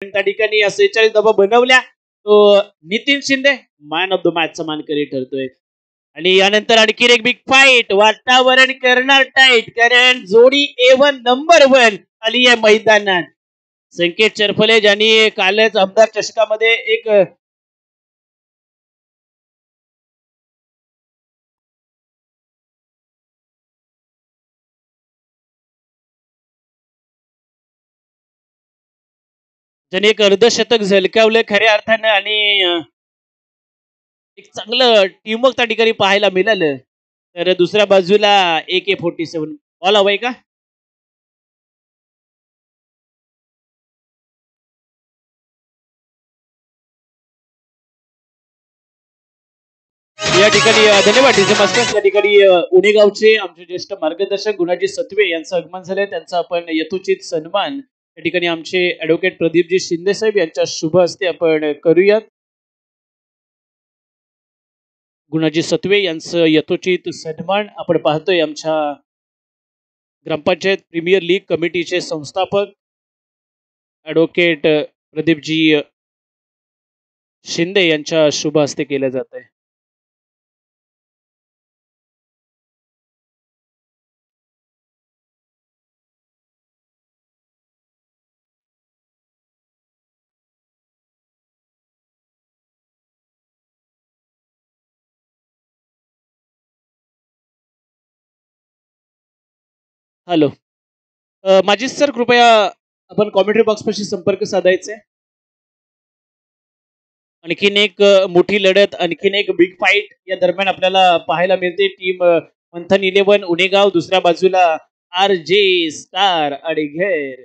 त्या ठिकाणी 46 धावा बनवल्या. तो Nitin Shinde man of the मॅचचा मानकरी ठरतोय. आणि यानंतर आणखी एक बिग फाईट, वातावरण करणार टाईट, कारण जोडी A1 नंबर 1 आली आहे मैदानात. संकेत चरफले ज्यांनी कालच आमदार चषकामध्ये एक ज्यांनी एक अर्धशतक झलकावलं खऱ्या अर्थानं, आणि एक चांगलं टीमवर्क त्या ठिकाणी पाहायला मिळालं. तर दुसऱ्या बाजूला AK-47 बॉल हवाय का? या ठिकाणी धन्यवाद डीजे मास्टर. या ठिकाणी उणेगावचे आमचे ज्येष्ठ मार्गदर्शक गुणाजी सत्वे यांचं आगमन झालंय. त्यांचा आपण यथोचित सन्मान या ठिकाणी आमचे ऍडव्होकेट प्रदीपजी शिंदे साहेब यांच्या शुभ हस्ते आपण करूयात. गुणाजी सत्वे यांचं यथोचित सन्मान आपण पाहतोय. आमच्या ग्रामपंचायत प्रीमियर लीग कमिटीचे संस्थापक ऍडव्होकेट प्रदीपजी शिंदे यांच्या शुभ हस्ते केलं जात आहे. हॅलो माजी सर, कृपया आपण कॉमेंट्री बॉक्स पाशी संपर्क साधायचे. आणखीन एक मोठी लढत, आणखीन एक बिग फाईट या दरम्यान आपल्याला पाहायला मिळते. टीम मंथन 11 उणेगाव, दुसऱ्या बाजूला RJ स्टार अडघेर.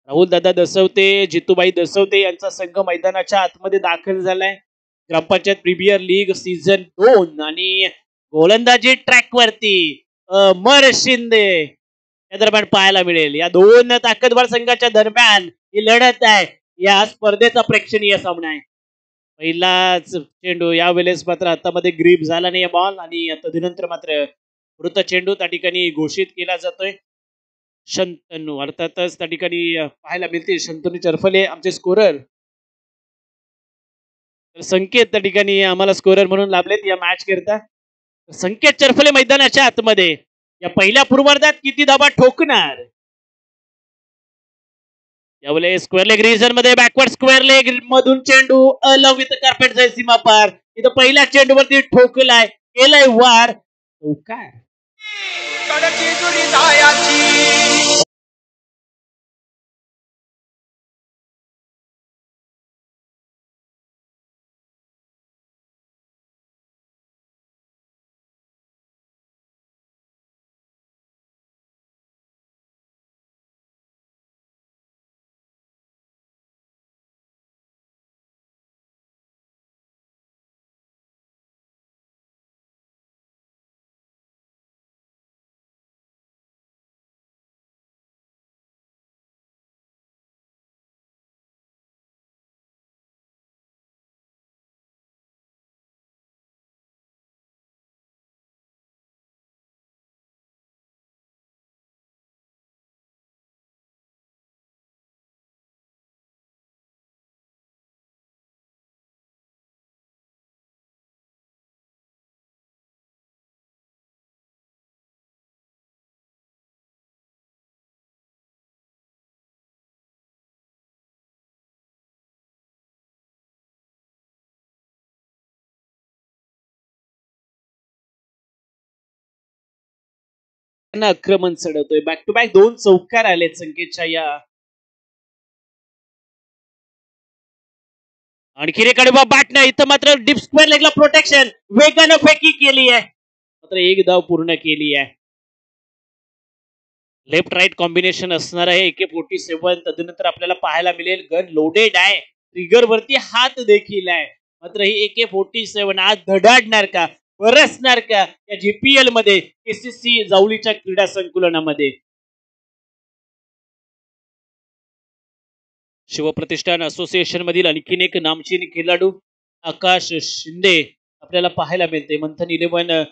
राहुल दादा दसवते, जितूबाई दसवते यांचा संघ मैदानाच्या आतमध्ये दाखल झालाय. ग्रामपंचायत प्रीमियर लीग सीझन 2 आणि गोलंदाजी ट्रॅक वरती अमर शिंदे या दरम्यान पाहायला मिळेल. या दोन ताकदवार संघाच्या दरम्यान ही लढत आहे. या स्पर्धेचा प्रेक्षणीय सामना आहे. पहिलाच चेंडू यावेळेस मात्र हातामध्ये ग्रीप झाला नाही बॉल, आणि तदनंतर मात्र मृत चेंडू त्या ठिकाणी घोषित केला जातोय. शंतनू अर्थातच त्या ठिकाणी पाहायला मिळतील शंतनू चरफले आमचे स्कोरर. तर संकेत त्या ठिकाणी आम्हाला स्कोरर म्हणून लाभलेत या मॅच करता. संकेत चरफले मैदानाच्या आतमध्ये या पहिल्या पूर्वार्धात किती धाबा ठोकणार? यावेळेस स्क्वेअर लेग रिजन मध्ये बॅकवर्ड स्क्वेअर लेग मधून चेंडू अलॉंग विथ कार्पेट जाईल सीमा पार. इथं पहिल्या चेंडूवरती ठोकलाय, केलाय वार. काय आक्रमण चढवतोय. बॅक टू बॅक 2 चौकार आलेत संकेतच्या या. आणखी एक कडबा बॅट नाही, इथं मात्र डीप स्क्वेअर लेगला प्रोटेक्शन, वेगानं फेकी केली आहे, मात्र एक धाव पूर्ण केली आहे. लेफ्ट राईट कॉम्बिनेशन असणार आहे AK-47. तदनंतर आपल्याला पाहायला मिळेल गन लोडेड आहे, ट्रिगर वरती हात देखील आहे. मात्र ही AK-47 आज धडाडणार का, बरसणार का या GPL मध्ये, KCC जावलीच्या क्रीडा संकुलनामध्ये? शिवप्रतिष्ठान असोसिएशन मधील आणखीन एक नामचीन खेळाडू आकाश शिंदे आपल्याला पाहायला मिळते. मंथन 11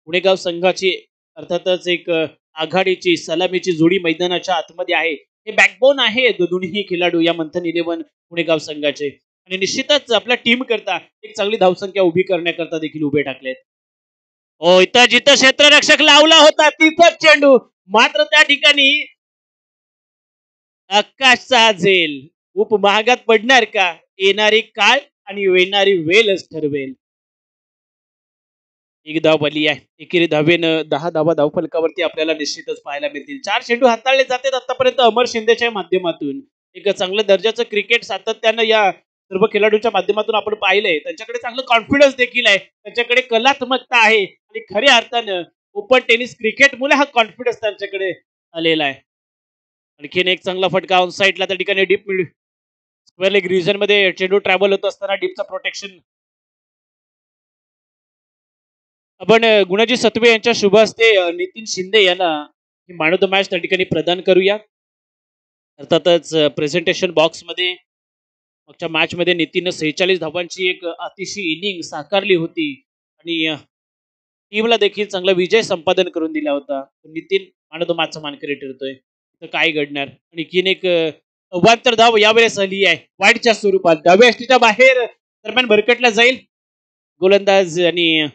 पुणेगाव संघाची अर्थातच एक आघाडीची सलामीची जोडी मैदानाच्या आतमध्ये आहे. हे बॅकबोन आहे दोन्ही खेळाडू या मंथन 11 पुणेगाव संघाचे आणि निश्चितच आपल्या टीम करता एक चांगली धावसंख्या उभी करण्याकरता देखील उभे टाकलेत. हो, इथं जिथं क्षेत्ररक्षक लावला होता तिथंच चेंडू, मात्र त्या ठिकाणी आकाशचा झेल खूप महागात पडणार का? येणारी काळ आणि येणारी वेळच ठरवेल. एक धाव आली आहे. एकेरी धावेनं 10 धावा धावफलकावरती आपल्याला निश्चितच पाहायला मिळतील. 4 चेंडू हाताळले जातात आतापर्यंत अमर शिंदेच्या माध्यमातून. एक चांगलं दर्जाचं क्रिकेट सातत्यानं या सर्व खेळाडूंच्या माध्यमातून आपण पाहिलंय. त्यांच्याकडे चांगलं कॉन्फिडन्स देखील आहे. त्यांच्याकडे कलात्मकता आहे आणि खऱ्या अर्थानं ओपन टेनिस क्रिकेटमुळे हा कॉन्फिडन्स त्यांच्याकडे आलेला आहे. आणखीन एक चांगला फटका ऑन साईडला त्या ठिकाणी deep mid square leg region मध्ये चेंडू ट्रॅव्हल होत असताना डीपचं प्रोटेक्शन आपण गुणाजी सत्वे यांच्या शुभ हस्ते नितीन शिंदे यांना मॅन ऑफ द मॅच त्या ठिकाणी प्रदान करूया. अर्थातच प्रेझेंटेशन बॉक्समध्ये मागच्या मॅच मध्ये नितीननं 46 धावांची एक अतिशय इनिंग साकारली होती आणि टीमला देखील चांगला विजय संपादन करून दिला होता. नितीन मॅन ऑफ द मॅचचा मानकरी ठरतोय. तर काय घडणार? आणखीन एक अवांतर धाव यावेळेस आली आहे वाईटच्या स्वरूपात. डाव्या एसटीच्या बाहेर दरम्यान भरकटला जाईल गोलंदाज आणि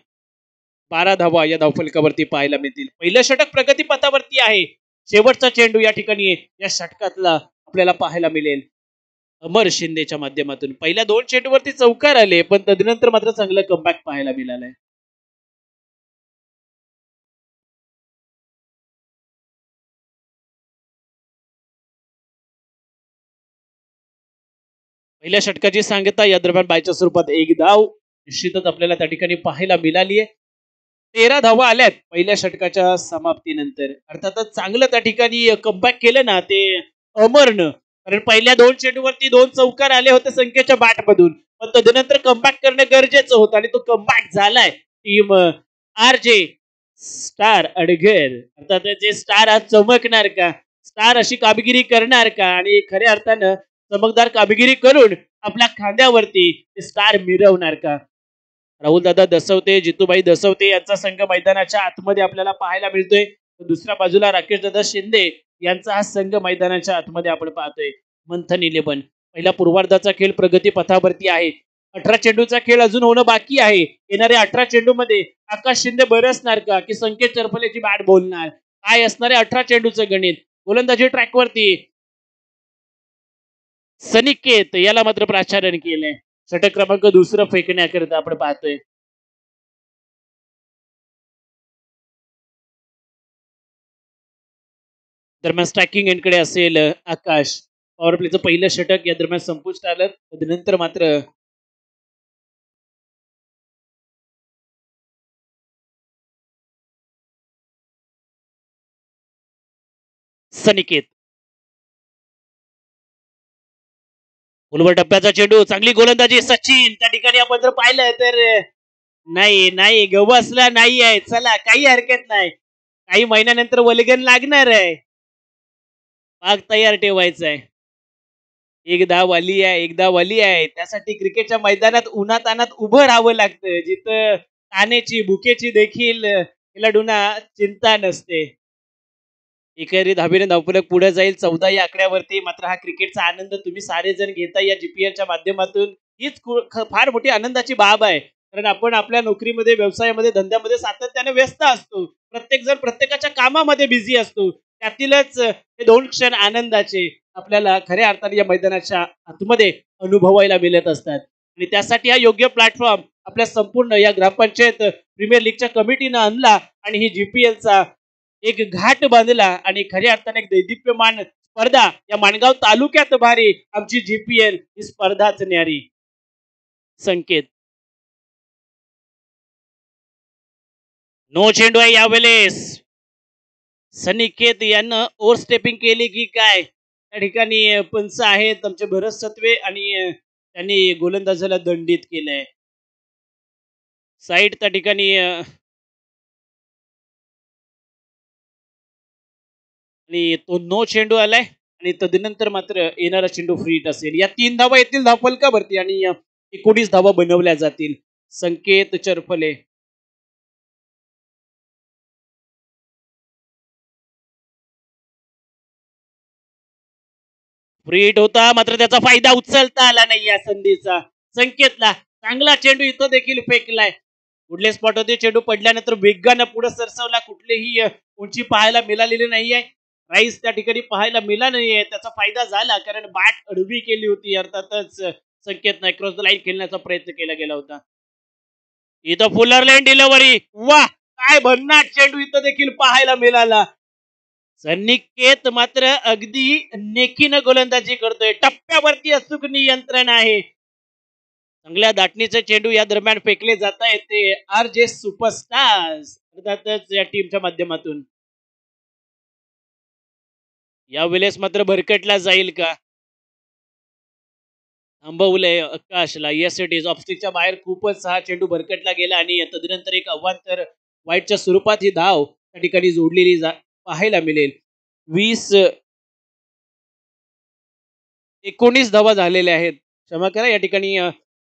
12 धावा या धावफलकावरती पाहायला मिळतील. पहिलं षटक प्रगतीपथावरती आहे. शेवटचा चेंडू या ठिकाणी या षटकातला आपल्याला पाहायला मिळेल अमर शिंदेच्या माध्यमातून. पहिल्या 2 चेंडूवरती चौकार आले पण तदनंतर मात्र चांगलं कमबॅक पाहायला मिळालंय. पहिल्या षटकाची सांगता या दरम्यान बायच्या स्वरूपात एक धाव निश्चितच आपल्याला त्या ठिकाणी पाहायला मिळाली आहे. 13 धावा आल्यात पहिल्या षटकाच्या समाप्तीनंतर. अर्थातच चांगलं त्या ठिकाणी कमबॅक केलं ना ते अमरनं. कारण पहिल्या 2 चेंडूवरती 2 चौकार आले होते संख्येच्या बॅटमधून पण तदनंतर कमबॅक करणं गरजेचं होतं आणि तो कमबॅक झालाय. टीम आर जे स्टार अडगर अर्थात जे स्टार आज चमकणार का? स्टार अशी कामगिरी करणार का? आणि खऱ्या अर्थानं चमकदार कामगिरी करून आपल्या खांद्यावरती स्टार मिरवणार का? राहुल दादा दसवते, जितूभाई दसवते यांचा संघ मैदानाच्या आतमध्ये आपल्याला पाहायला मिळतोय. दुसऱ्या बाजूला राकेश दादा शिंदे यांचा हा संघ मैदानाच्या आतमध्ये आपण पाहतोय. मंथन 11 पहिला पूर्वार्धाचा खेळ प्रगती पथावरती आहे. 18 चेंडूचा खेळ अजून होणं बाकी आहे. येणाऱ्या 18 चेंडू मध्ये आकाश शिंदे बरसणार का की संकेत चरफलेची बॅट बोलणार? काय असणार आहे 18 चेंडूचं गणित? गोलंदाजी ट्रॅकवरती सनिकेत याला मात्र प्राचार्य केलंय. षटक क्रमांक 2 फेकण्याकरिता आपण पाहतोय. दरम्यान स्ट्रायकिंग एंडकडे असेल आकाश. पॉवर प्लेचं पहिलं षटक या दरम्यान संपुष्ट आलं. तदनंतर मात्र सनिकेत उलवर टप्प्याचा चेंडू चांगली गोलंदाजी सचिन. त्या ठिकाणी आपण जर पाहिलं तर नाही नाही गवसला नाही आहे. चला काही हरकत नाही. काही महिन्यानंतर वलगन लागणार आहे. पाग तयार ठेवायचा आहे. एक धाव आली आहे, एक धाव आली आहे. त्यासाठी क्रिकेटच्या मैदानात उन्हातानात उभं राहावं लागतं. जिथं तानेची भुकेची देखील खेळाडूंना चिंता नसते. एकेरी धाबीने धावफलक पुढे जाईल 14 या आकड्यावरती. मात्र हा क्रिकेटचा आनंद तुम्ही सारे जण घेता या जीपीएलच्या माध्यमातून. हीच फार मोठी आनंदाची बाब आहे. कारण आपण आपल्या नोकरीमध्ये, व्यवसायामध्ये, धंद्यामध्ये सातत्याने व्यस्त असतो. प्रत्येक जण प्रत्येकाच्या कामामध्ये बिझी असतो. त्यातीलच हे 2 क्षण आनंदाचे आपल्याला खऱ्या अर्थाने या मैदानाच्या आतमध्ये अनुभवायला मिळत असतात. आणि त्यासाठी हा योग्य प्लॅटफॉर्म आपल्या संपूर्ण या ग्रामपंचायत प्रीमियर लीगच्या कमिटीनं आणला आणि ही जीपीएलचा एक घाट बांधला आणि खऱ्या अर्थाने एक दैदिप्यमान स्पर्धा या माणगाव तालुक्यात भारी आमची जीपीएल ही स्पर्धाच न्यारी. संकेत नो चेंडू आहे यावेळेस. सनिकेत यांना ओव्हर स्टेपिंग केली की काय? त्या ठिकाणी पंच आहेत आमचे भरत सत्वे आणि त्यांनी गोलंदाजाला दंडित केलंय. साईड त्या ठिकाणी आणि तो नो चेंडू आलाय आणि तदनंतर मात्र येणारा चेंडू फ्रीट असेल. या 3 धावा येतील धावफलकावरती आणि 19 धावा बनवल्या जातील. संकेत चरफले फ्रीट होता मात्र त्याचा फायदा उचलता आला नाही या संधीचा. संकेतला चांगला चेंडू इथं देखील फेकलाय. पुढले स्पॉट होते, चेंडू पडल्यानंतर वेगानं पुढे सरसवला. कुठलीही उंची पाहायला मिळालेली नाहीये. राईस त्या ठिकाणी पाहायला मिळाला नाहीये. त्याचा फायदा झाला कारण बॅट अडवी केली होती. अर्थातच संकेतनं क्रॉस द लाईन खेळण्याचा प्रयत्न केला गेला होता. इथं फुलर लाईन डिलिव्हरी. वा, काय भन्नाट चेंडू इथं देखील पाहायला मिळाला. संकेत मात्र अगदी नेकीनं गोलंदाजी करतोय. टप्प्यावरती अचूक नियंत्रण आहे. चांगल्या दाटणीचे चेंडू या दरम्यान फेकले जात आहेत ते RJ सुपरस्टार्स अर्थातच या टीमच्या माध्यमातून. यावेळेस मात्र भरकटला जाईल का? थांबवलंय आकाशला. Yes it is. ऑफस्टिकच्या बाहेर खूपच हा चेंडू भरकटला गेला आणि तदनंतर एक अवांतर वाईटच्या स्वरूपात ही धाव त्या ठिकाणी जोडलेली पाहायला मिळेल. 19 धावा झालेल्या आहेत. क्षमा करा, या ठिकाणी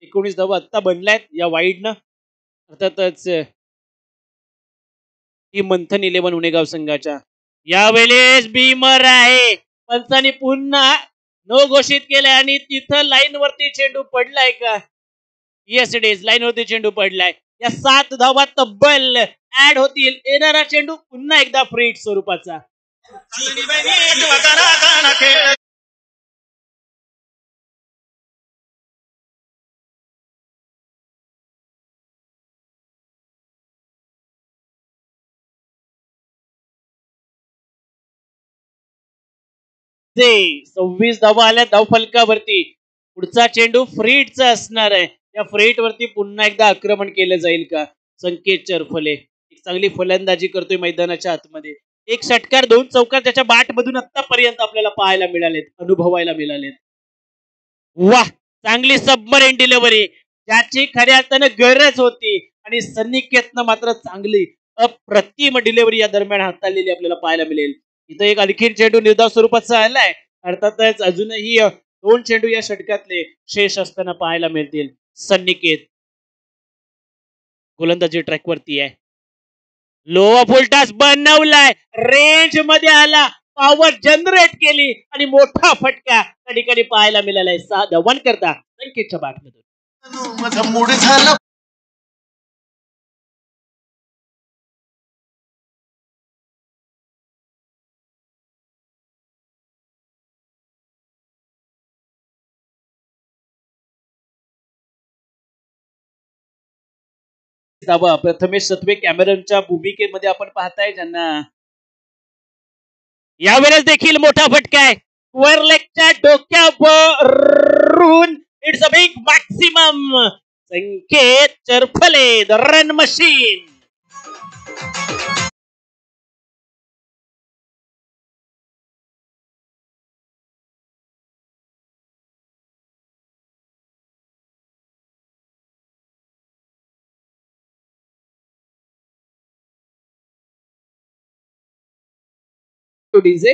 19 धावा आत्ता बनल्यात या वाईडनं. अर्थातच ही मंथन 11 उणेगाव संघाच्या. यावेळेस बीमर आहे. पंचांनी पुन्हा नो घोषित केलंय आणि तिथं लाईन वरती चेंडू पडलाय का? Yes it is. लाईन वरती चेंडू पडलाय. या 7 धावा तब्बल ऍड होतील. येणारा चेंडू पुन्हा एकदा फ्रीट स्वरूपाचा. ते 26 धावा आल्या धावफलकावरती. पुढचा चेंडू फ्रीटचा असणार आहे. या फ्रीट वरती पुन्हा एकदा आक्रमण केलं जाईल का? संकेत चरफले एक चांगली फलंदाजी करतोय मैदानाच्या आतमध्ये. एक षटकार 2 चौकार त्याच्या बॅट मधून आतापर्यंत आपल्याला पाहायला मिळालेत, अनुभवायला मिळालेत. वाह, चांगली सबमरीन डिलिव्हरी ज्याची खऱ्या अर्थानं गरज होती आणि संकेतनं मात्र चांगली अप्रतिम डिलिव्हरी या दरम्यान हाताळलेली आपल्याला पाहायला मिळेल. इथं एक आणखीन चेंडू निर्धाव स्वरूपाचा आलाय. अर्थातच अजूनही 2 चेंडू या षटकातले शेष असताना पाहायला मिळतील. संकेत गोलंदाजी ट्रॅक वरती आहे. लो फुलटास बनवलाय, रेंज मध्ये आला, पॉवर जनरेट केली आणि मोठा फटका त्या ठिकाणी पाहायला मिळालाय. 6 धावांन करता संकेतच्या बॅटमधून. मूड झालं. प्रथमेश सत्वे कॅमेरनच्या भूमिकेमध्ये आपण पाहताय ज्यांना. यावेळेस देखील मोठा फटका आहे. वरलेगच्या डोक्यावरून it's a big maximum. Sanket Charphale the run machine. DJ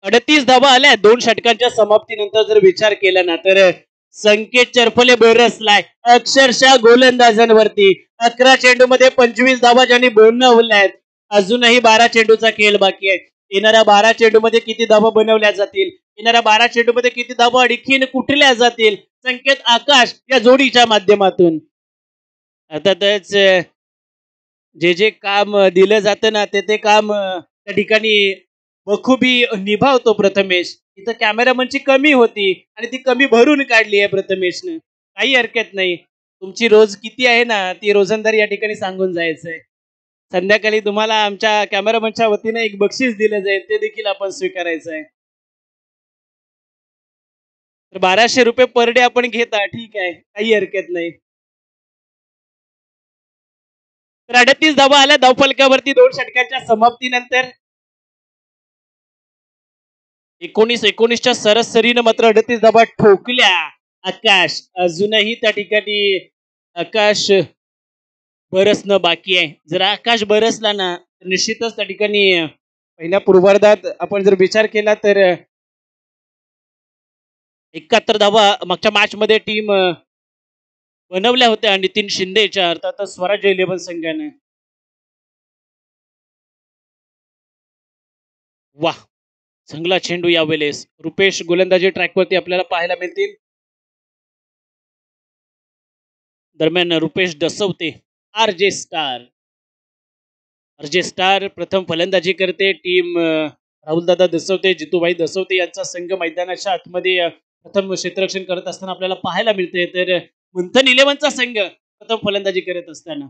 38 धावा आल्या 2 षटकांच्या समाप्तीनंतर. जर विचार केला ना तर संकेत चरफले बरसलाय अक्षरशः गोलंदाजांवरती. 11 चेंडू मध्ये 25 धावा ज्यांनी बनवल्या आहेत. अजूनही 12 चेंडूचा खेळ बाकी आहे. येणाऱ्या 12 चेंडू मध्ये किती धावा बनवल्या जातील, येणाऱ्या 12 चेंडू मध्ये किती धावा आणखीन कुठल्या जातील संकेत आकाश या जोडीच्या माध्यमातून. अर्थातच जे काम दिलं जातं ना ते काम त्या ठिकाणी बखुबी निभावतो प्रथमेश. इथं कॅमेरामनची कमी होती आणि ती कमी भरून काढली आहे प्रथमेशनं. काही हरकत नाही. तुमची रोज किती आहे ना ती रोजंदारी या ठिकाणी सांगून जायचंय. संध्याकाळी तुम्हाला आमच्या कॅमेरामनच्या वतीने एक बक्षीस दिलं जाईल, ते देखील आपण स्वीकारायचं आहे. तर 1200 रुपये पर डे आपण घेता, ठीक आहे, काही हरकत नाही. तर 38 धावा आल्या धावफलकावरती 2 षटकांच्या समाप्तीनंतर. 19-19च्या सरासरीनं मात्र 38 धावा ठोकल्या. आकाश अजूनही त्या ठिकाणी आकाश बरसणं बाकी आहे. जर आकाश बरसला ना तर निश्चितच त्या ठिकाणी पहिल्या पूर्वार्धात आपण जर विचार केला तर 71 धावा मागच्या मॅच मध्ये टीम बनवल्या होत्या नितीन शिंदेच्या अर्थात स्वराज्य 11 संघाने. वाह, चांगला चेंडू यावेळेस रुपेश गोलंदाजी ट्रॅकवरती आपल्याला पाहायला मिळतील. दरम्यान रुपेश डसवते आर जे स्टार प्रथम फलंदाजी करते. टीम राहुलदादा दसवते, जितूभाई दसवते यांचा संघ मैदानाच्या आतमध्ये प्रथम क्षेत्ररक्षण करत असताना आपल्याला पाहायला मिळते. तर मंथन इलेव्हनचा संघ प्रथम फलंदाजी करत असताना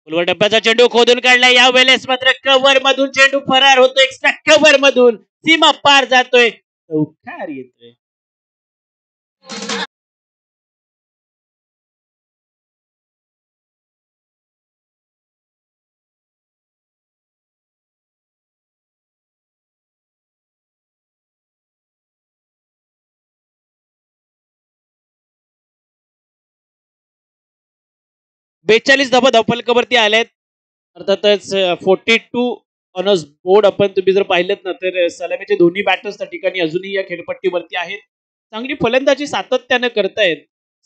फुलवर डब्याचा चेंडू खोदून काढला. यावेळेस मात्र कव्हर मधून चेंडू फरार होतो. एक्स्ट्रा कव्हर मधून सीमा पार जातोय. चौकार येतोय. 42 धावा धावफलकावरती आल्यात. अर्थातच 42 ऑन बोर्ड आपण तुम्ही जर पाहिलं ना तर सलामीचे दोन्ही बॅटर्स त्या ठिकाणी अजूनही या खेळपट्टीवरती आहेत. चांगली फलंदाजी सातत्यानं करतायत.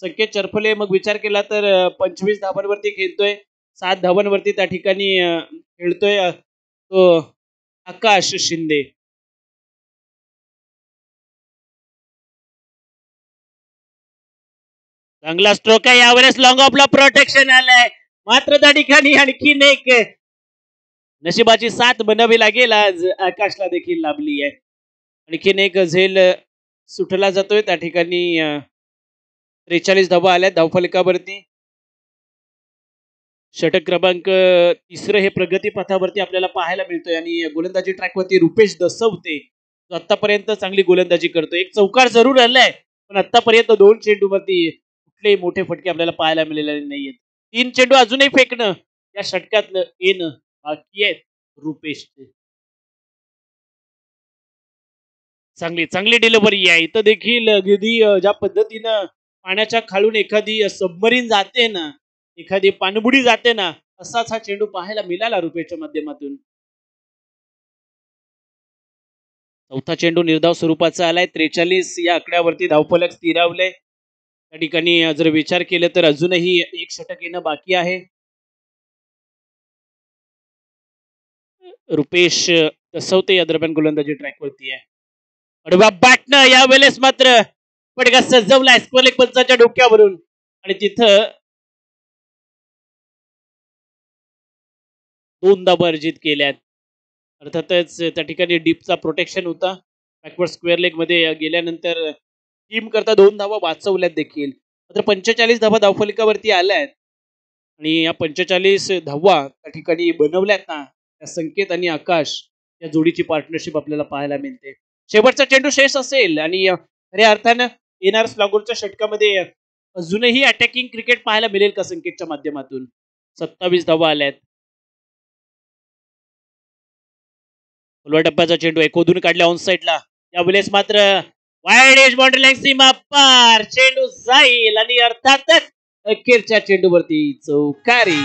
संकेत चरफले मग विचार केला तर 25 धावांवरती खेळतोय. 7 धावांवरती त्या ठिकाणी खेळतोय तो आकाश शिंदे. चांगला स्ट्रोक आहे यावेळेस. लॉंग ऑफला प्रोटेक्शन आलंय. मात्र त्या ठिकाणी आणखीन एक नशिबाची साथ बनावी लागेल. आज आकाशला देखील लाभली आहे. आणखीन एक झेल सुटला जातोय. त्या ठिकाणी 43 धावा आल्या धावफलकावरती. षटक क्रमांक 3 हे प्रगती पथावरती आपल्याला पाहायला मिळतोय. आणि गोलंदाजी ट्रॅकवरती रुपेश दसवते आतापर्यंत चांगली गोलंदाजी करतोय. एक चौकार जरूर आलाय पण आतापर्यंत 2 चेंडूवरती कुठलेही मोठे फटके आपल्याला पाहायला मिळालेले नाहीयेत. 3 चेंडू अजूनही फेकणं या षटकातलं येणं बाकी आहेत रुपेशचे. चांगली चांगली डिलिव्हरी आहे. इथं देखील अगदी ज्या पद्धतीनं पाण्याच्या खालून एखादी सबमरीन जाते ना, एखादी पाणबुडी जाते ना, असाच हा चेंडू पाहायला मिळाला रुपेशच्या माध्यमातून. चौथा चेंडू निर्धाव स्वरूपाचा आलाय. 43 या आकड्यावरती धावफलक स्थिरावले. त्या ठिकाणी जर विचार केला तर अजूनही एक षटक येणं बाकी आहे. रुपेश दसवते या दरम्यान गोलंदाजी ट्रॅकवरती आहे. अडवा बॅटनं यावेळेस मात्र फटका सजवलाय स्क्वेअर पंचाच्या डोक्यावरून आणि तिथं 2 धावा अर्जित केल्यात. अर्थातच त्या ठिकाणी डीपचा प्रोटेक्शन होता. बॅकवर्ड स्क्वेअर लेग मध्ये गेल्यानंतर टीम करता 2 धावा वाचवल्यात देखील. मात्र 45 धावा धावफलकावरती आल्यात आणि या 45 धावा त्या ठिकाणी बनवल्यात ना, त्या संकेत आणि आकाश या जोडीची पार्टनरशिप आपल्याला पाहायला मिळते. शेवटचा चेंडू शेष असेल आणि खऱ्या अर्थानं येणार स्लॉगरच्या षटकामध्ये अजूनही अटॅकिंग क्रिकेट पाहायला मिळेल का संकेतच्या माध्यमातून. 27 धावा आल्यात. फुलवा टप्प्याचा चेंडू आहे खोदून काढल्या ऑन साईडला. यावेळेस मात्र वाईड एज बाउंड्री लाईन सीमा पार चेंडू जाईल आणि अर्थातच अखेरच्या चेंडूवरती चौकारी.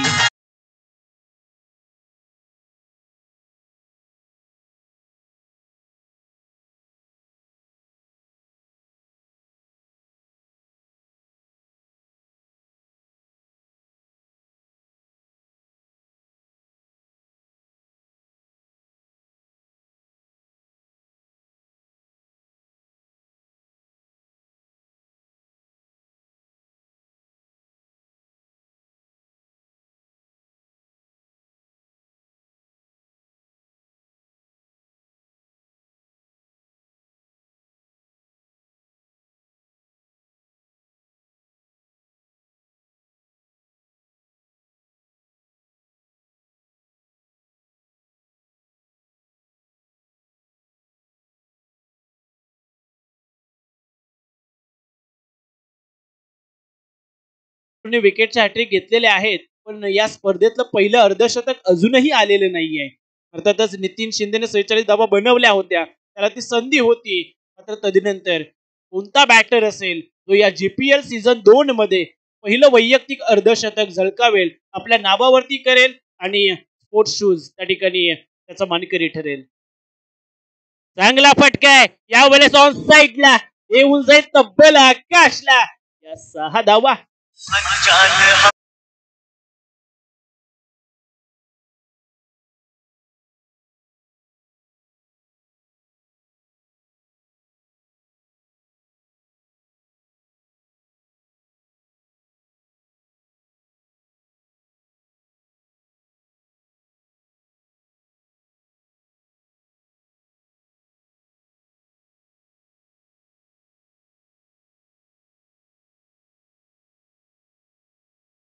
विकेटचे हॅट्रिक घेतलेले आहेत पण या स्पर्धेतलं पहिलं अर्धशतक अजूनही आलेलं नाहीये. अर्थातच नितीन शिंदेने 46 धावा बनवल्या होत्या. त्याला ती संधी होती. मात्र तदनंतर कोणता बॅटर असेल जो या जीपीएल सीझन 2 मध्ये पहिलं वैयक्तिक अर्धशतक झळकावेल, आपल्या नावावरती करेल आणि स्पोर्ट्स शूज त्या ठिकाणी त्याचा मानकरी ठरेल. चांगला फटका आहे यावेळेस ऑन साईडला येऊन जाईल तब्बल आकाशला. या 6 धावा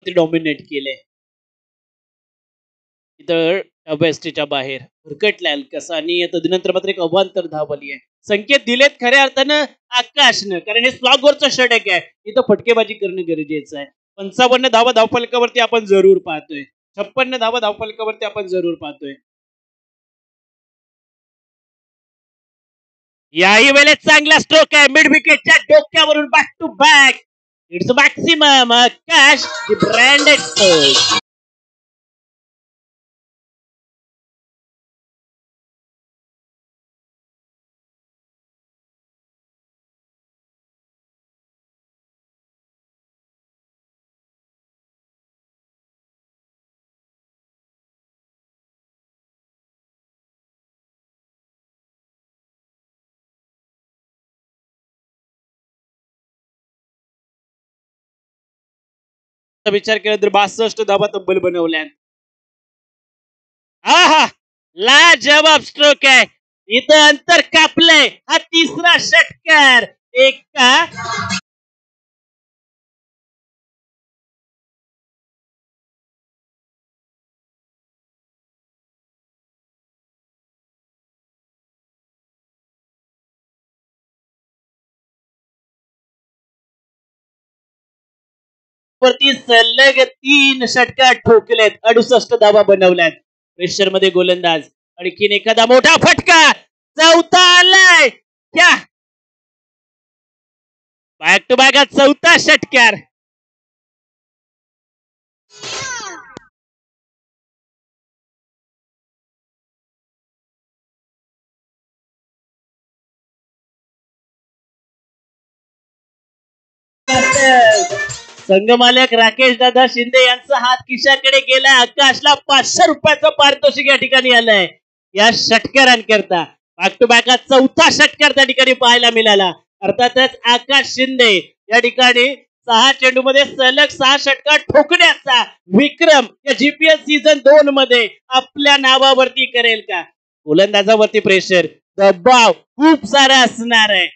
डॉमिनेट केले. इथं वेस्टच्या बाहेर भरकटलाय कसा आणि तदनंतर मात्र एक अवांतर धाव आली आहे. संकेत दिलेत खऱ्या अर्थानं आकाशनं, कारण हे स्लॉगवरचं षटक आहे. इथं फटकेबाजी करणं गरजेचं आहे. 55 धावा धावफलकावरती आपण जरूर पाहतोय. 56 धावा धावफलकावरती आपण जरूर पाहतोय. याही वेळेस चांगला स्ट्रोक आहे मिड विकेटच्या डोक्यावरून back to back. It's maximum आकाश द ब्रँडेड स्ट्रोक. विचार केला तर 62 धावा तब्बल बनवल्यात. आहा लाजवाब स्ट्रोक आहे. इथं अंतर कापलंय. हा तिसरा षटकार एका वरती सलग 3 षटकार ठोकलेत. 68 धावा बनवल्यात. प्रेशर मध्ये गोलंदाज. आणखीन एखादा मोठा फटका. चौथा आलाय. क्या बॅक टू बॅक चौथा षटकार. संघमालक राकेश दादा शिंदे यांचा हात खिशाकडे गेला. आकाशला 500 रुपयाचं पारितोषिक या ठिकाणी आलंय या षटकारांकरता. बॅक टू बॅक चौथा षटकार त्या ठिकाणी पाहायला मिळाला. अर्थातच आकाश शिंदे या ठिकाणी 6 चेंडूमध्ये सलग 6 षटकार ठोकण्याचा विक्रम या जीपीएल सीझन 2 मध्ये आपल्या नावावरती करेल का? गोलंदाजावरती प्रेशर, दबाव खूप सारा असणार आहे.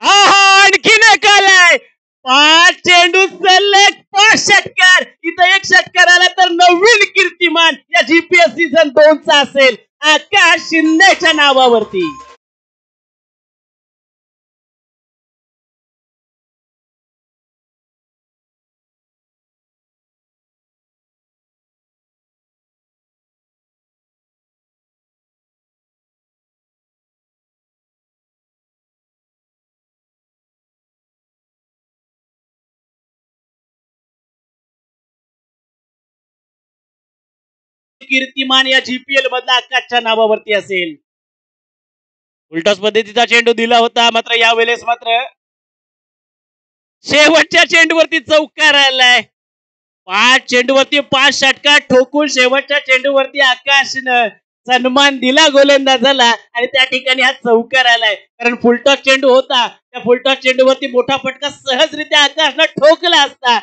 आणखीन एक आलाय. 5 चेंडू सलग 5 षटकार. इथं एक षटकार आला तर नवीन कीर्तिमान या जीपीएस सीझन 2 चा असेल आकाश शिंदेच्या नावावरती. कीर्तिमान या जीपीएल मधला आकाशच्या नावावरती असेल. उलटाच पद्धतीचा चेंडू दिला होता, मात्र यावेळेस मात्र शेवटच्या चेंडूवरती चौकार आलाय. 5 चेंडूवरती 5 षटकार ठोकून शेवटच्या चेंडूवरती आकाशनं सन्मान दिला गोलंदाजाला आणि त्या ठिकाणी हा चौकार आलाय. कारण फुलटॉस चेंडू होता. त्या फुलटॉस चेंडूवरती मोठा फटका सहजरित्या आकाशनं ठोकला असता,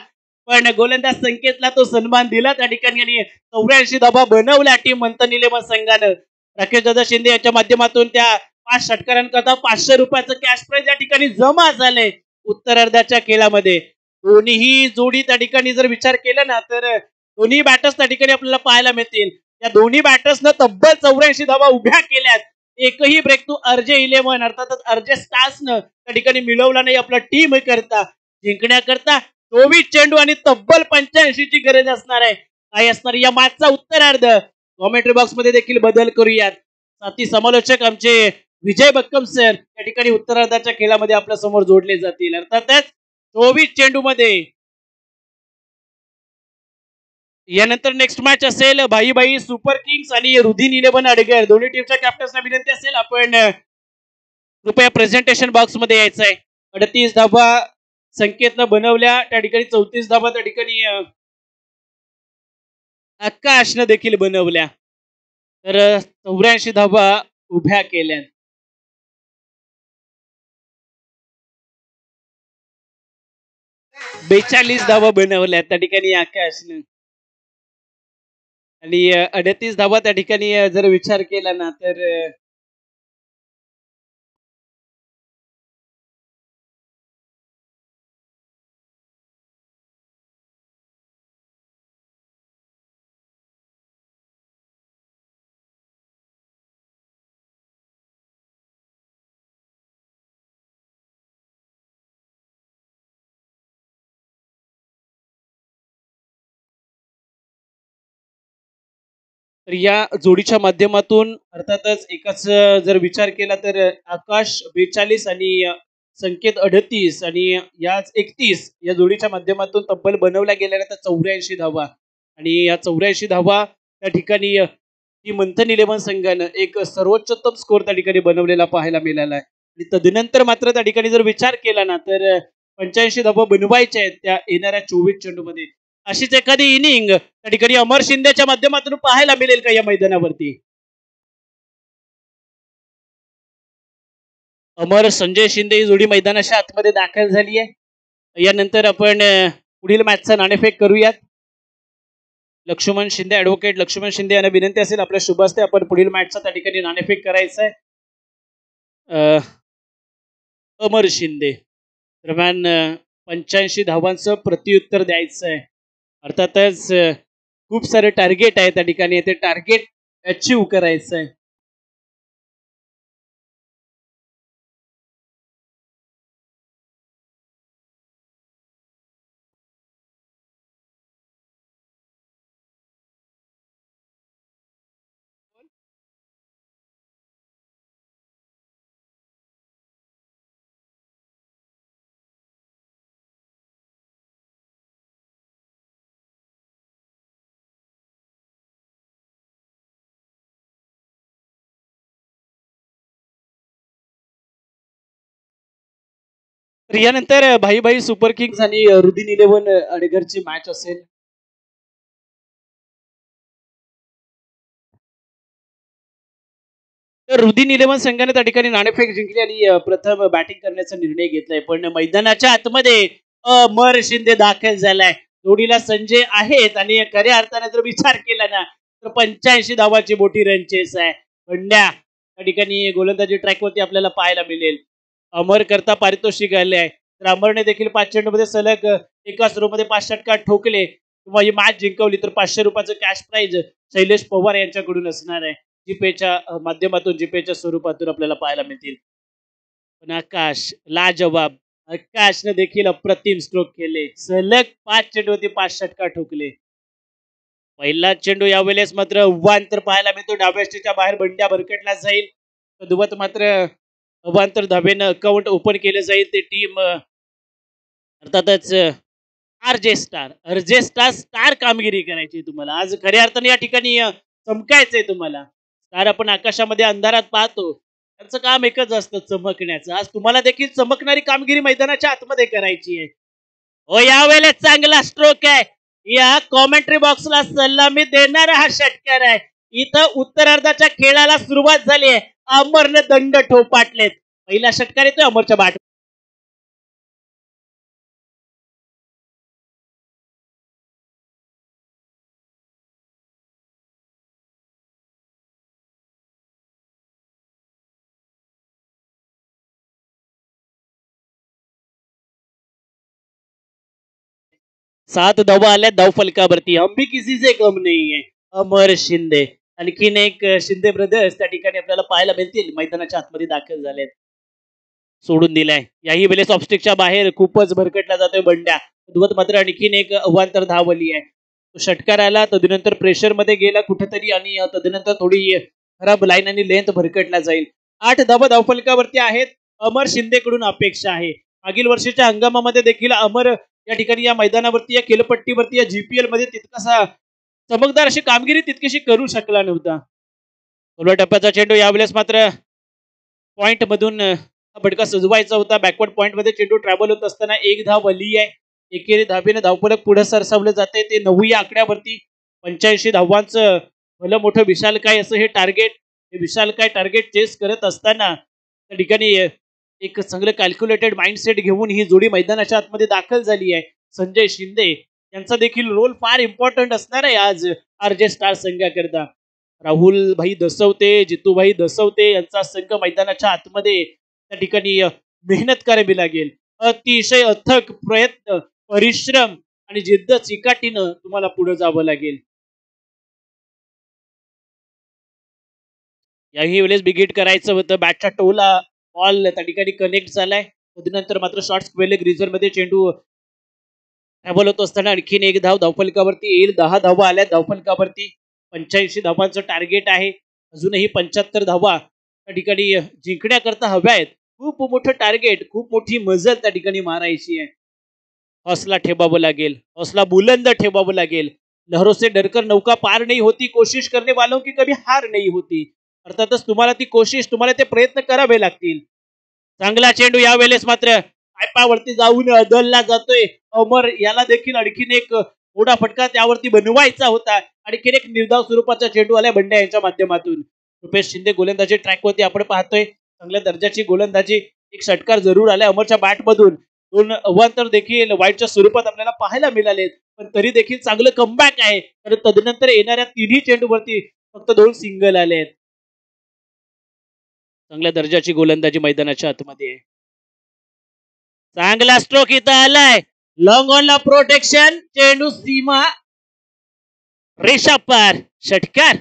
पण गोलंदाज संकेतला तो सन्मान दिला त्या ठिकाणी आणि 84 धावा बनवल्या टीम मंथन 11 संघानं. राकेश दादा शिंदे यांच्या माध्यमातून त्या 5 षटकारांकरता 500 रुपयाचं कॅश प्राइज या ठिकाणी जमा झालंय उत्तरार्धाच्या खेळामध्ये. दोन्ही जोडी त्या ठिकाणी जर विचार केला ना तर दोन्ही बॅटर्स त्या ठिकाणी आपल्याला पाहायला मिळतील. त्या दोन्ही बॅटर्सनं तब्बल 84 धावा उभ्या केल्यात. एकही ब्रेक टू अर्जे 11 अर्थातच अर्जे स्टार्सनं त्या ठिकाणी मिळवला नाही आपला टीम करता. जिंकण्याकरता 24 चेंडू आणि तब्बल 85 ची गरज असणार आहे. काय असणार या मागचा उत्तरार्ध कॉमेंट्री बॉक्स मध्ये देखील बदल करूयात. साथी समालोचक आमचे विजय बक्कम सर या ठिकाणी उत्तरार्धाच्या खेळामध्ये आपल्या समोर जोडले जातील. अर्थातच 24 चेंडू मध्ये यानंतर नेक्स्ट मॅच असेल भाई सुपर किंग्स आणि रुधिन 11 अडगर. दोन्ही टीमच्या कॅप्टन्सना विनंती असेल आपण कृपया प्रेझेंटेशन बॉक्स मध्ये यायचं आहे. 38 धावा संकेतनं बनवल्या, त्या ठिकाणी 34 धावा त्या ठिकाणी आकाशनं देखील बनवल्या, तर 84 धावा उभ्या केल्या. बेचाळीस धावा बनवल्या त्या ठिकाणी आकाशनं आणि 38 धावा त्या ठिकाणी जर विचार केला ना तर तर या जोडीच्या माध्यमातून अर्थातच एकच जर विचार केला तर आकाश 42 आणि संकेत 38 आणि याच 31 या जोडीच्या माध्यमातून तब्बल बनवल्या गेलेल्या त्या 84 धावा आणि या 84 धावा त्या ठिकाणी ती मंथन इलेव्हन संघानं एक सर्वोच्चतम स्कोर त्या ठिकाणी बनवलेला पाहायला मिळाला आहे आणि तदनंतर मात्र त्या ठिकाणी जर विचार केला ना तर 85 धावा बनवायच्या आहेत त्या येणाऱ्या 24 चेंडूमध्ये अशीच एखादी इनिंग त्या ठिकाणी अमर शिंदेच्या माध्यमातून पाहायला मिळेल का या मैदानावरती. अमर संजय शिंदे ही जोडी मैदानाच्या आतमध्ये दाखल झाली आहे. यानंतर आपण पुढील मॅचचा नाणेफेक करूयात. लक्ष्मण शिंदे ऍडव्होकेट लक्ष्मण शिंदे यांना विनंती असेल आपल्या शुभ हस्ते आपण पुढील मॅचचा त्या ठिकाणी नाणेफेक करायचा आहे. अमर शिंदे दरम्यान 85 धावांचं प्रत्युत्तर द्यायचं आहे. अर्थातच खूप सारे टार्गेट आहे त्या ठिकाणी ते टार्गेट अचीव करायचं आहे. तर यानंतर भाई भाई सुपर किंग्स आणि रुदीन इलेव्हन अडगरची मॅच असेल. तर रुदीन इलेव्हन संघाने त्या ठिकाणी नाणेफेक जिंकली आणि प्रथम बॅटिंग करण्याचा निर्णय घेतलाय पण मैदानाच्या आतमध्ये अमर शिंदे दाखल झालाय. जोडीला संजय आहेत आणि खऱ्या अर्थाने जर विचार केला ना तर 85 धावाची मोठी रन चेस आहे. बंड्या त्या ठिकाणी गोलंदाजी ट्रॅकवरती आपल्याला पाहायला मिळेल. अमर करता पारितोषिक आले आहे तर अमरने देखील 5 चेंडूमध्ये सलग एकाच मध्ये 5 षटकार ठोकले किंवा ही मॅच जिंकवली तर 500 रुपयाचं कॅश प्राइज शैलेश पवार यांच्याकडून असणार आहे. जीपेच्या माध्यमातून जीपेच्या स्वरूपातून आपल्याला पाहायला मिळतील. पण आकाश लाजवाब आकाशने देखील अप्रतिम स्ट्रोक केले. सलग 5 चेंडूवरती 5 षटकार ठोकले. पहिला चेंडू यावेळेस मात्र अवांतर पाहायला मिळतो. डाव्या स्टेच्या बाहेर बंड्या भरकटला जाईल. तद्वत मात्र अवांतर धाबेनं अकाउंट ओपन केलं जाईल. ते टीम अर्थातच अर्जे स्टार स्टार कामगिरी करायची तुम्हाला आज खऱ्या अर्थाने या ठिकाणी चमकायचंय तुम्हाला. स्टार आपण आकाशामध्ये अंधारात पाहतो त्यांचं काम एकच असतं चमकण्याचं. आज तुम्हाला देखील चमकणारी कामगिरी मैदानाच्या आतमध्ये करायची आहे. हो यावेळेस चांगला स्ट्रोक आहे. या कॉमेंट्री बॉक्सला सलामी देणारा हा षटकार आहे. इथं उत्तरार्धाच्या खेळाला सुरुवात झाली आहे. अमरने दंड ठोपाटलेत. पहिला षटकार येतोय अमरच्या बाट. 7 धावा आल्या धाव फलकावरती. हम भी किसी से कम नहीं है. अमर शिंदे आणखीन एक शिंदे ब्रदर्स त्या ठिकाणी आपल्याला पाहायला मिळतील मैदानाच्या आतमध्ये दाखल झालेत. सोडून दिलाय. याही वेळेस ऑफस्टिकच्या बाहेर खूपच भरकटला जातोय बंड्या. धुवत मात्र आणखीन एक अवांतर धावली आहे. षटकार आला तदनंतर प्रेशर मध्ये गेला कुठेतरी आणि तदनंतर थोडी खराब लाईन आणि लेंथ भरकटला जाईल. 8 धावा धावफलकावरती आहेत. अमर शिंदेकडून अपेक्षा आहे. मागील वर्षीच्या हंगामामध्ये देखील अमर या ठिकाणी या मैदानावरती या खेळपट्टीवरती या जीपीएल मध्ये तितकासा चमकदार अशी कामगिरी तितकीशी करू शकला नव्हता. पहिल्या टप्प्याचा चेंडू यावेळेस मात्र पॉइंट मधून फटका सजवायचा होता. बॅकवर्ड पॉइंट मध्ये चेंडू ट्रॅव्हल होत असताना एक धाव आली आहे. एकेरी धाबेने धावफलक पुढे सरसावलं जाते. ते 9 या आकड्यावरती 85 धावांचं भलं मोठं विशालकाय असं हे टार्गेट हे विशालकाय टार्गेट चेस करत असताना त्या ठिकाणी एक चांगलं कॅल्क्युलेटेड माइंडसेट घेऊन ही जोडी मैदानाच्या आतमध्ये दाखल झाली आहे. संजय शिंदे यांचा देखील रोल फार इम्पॉर्टंट असणार आहे आज आरजे स्टार संघाकरता. राहुल भाई दसवते जितूभाई दसवते यांचा संघ मैदानाच्या आतमध्ये त्या ठिकाणी मेहनत करावी लागेल. अतिशय अथक प्रयत्न परिश्रम आणि जिद्द चिकाटीनं तुम्हाला पुढे जावं लागेल. याही वेळेस बिगिट करायचं होतं. बॅटच्या टोला बॉल त्या ठिकाणी कनेक्ट झालाय. तदनंतर मात्र शॉर्ट स्क्वेअर ग्रीजर मध्ये चेंडू ट्रॅव्हल होत असताना आणखीन एक धाव धावफलकावरती येईल. 10 धावा आल्या धावफलकावरती. 85 धावांचं टार्गेट आहे. अजूनही 75 धावा त्या ठिकाणी जिंकण्याकरता हव्या आहेत. खूप मोठं टार्गेट, खूप मोठी मजल त्या ठिकाणी मारायची आहे. हौसला ठेवावं लागेल, हौसला बुलंद ठेवावं लागेल. लहरों से डरकर नौका पार नहीं होती, कोशिश करने वालों की कभी हार नहीं होती. अर्थातच तुम्हाला ती कोशिश, तुम्हाला ते प्रयत्न करावे लागतील. चांगला चेंडू यावेळेस मात्र पायपावरती जाऊन अदलला जातोय. अमर याला देखील आणखीन एक मोठा फटका त्यावरती बनवायचा होता. आणखीन एक निर्धाव स्वरूपाचा चेंडू आलाय बंड्या यांच्या माध्यमातून. रुपेश शिंदे गोलंदाजी ट्रॅकवरती आपण पाहतोय. चांगल्या दर्जाची गोलंदाजी, एक षटकार जरूर आलाय अमरच्या बॅटमधून. 2 अवांतर देखील वाईटच्या स्वरूपात आपल्याला पाहायला मिळालेत, पण तरी देखील चांगलं कमबॅक आहे. तर तदनंतर येणाऱ्या तिन्ही चेंडूवरती फक्त 2 सिंगल आलेत. चांगल्या दर्जाची गोलंदाजी मैदानाच्या आतमध्ये आहे. चांगला स्ट्रोक इथं आलाय. लॉंग ऑनला प्रोटेक्शन, चेंडू सीमा रेषा पार, षटकार.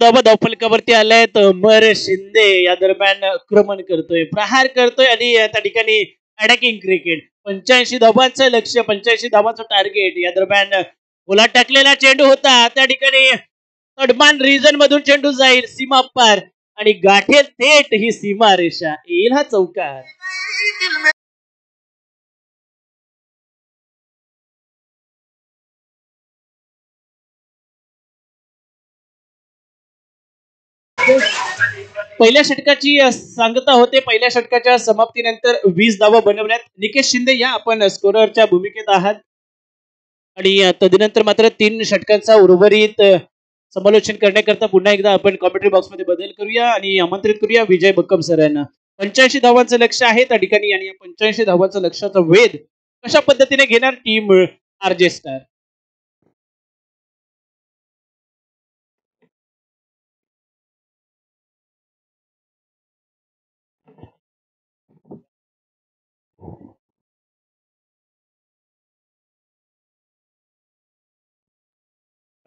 धावफलकावरती आलाय अमर शिंदे. या दरम्यान आक्रमण करतोय, प्रहार करतोय आणि त्या ठिकाणी अटॅकिंग क्रिकेट. 85 धावांचं लक्ष, 85 धावांचं टार्गेट. या दरम्यान बोला टाकलेला चेंडू होता. त्या ठिकाणी तडमान रिजन मधून चेंडू जाईल सीमा पार आणि गाठेल थेट ही सीमा रेषा. येईल हा चौकार. पहिल्या षटकाची सांगता होते. पहिल्या षटकाच्या समाप्तीनंतर 20 धावा बनवल्यात. निकेश शिंदे या आपण स्कोररच्या भूमिकेत आहात आणि तदनंतर मात्र 3 षटकांचा उर्वरित समालोचन करण्याकरता पुन्हा एकदा आपण कॉमेंट्री बॉक्समध्ये बदल करूया आणि आमंत्रित करूया विजय बक्कम सर यांना. 85 धावांचं लक्ष आहे त्या ठिकाणी आणि या 85 धावांचं लक्षाचा वेध कशा पद्धतीने घेणार टीम आरजे स्टार.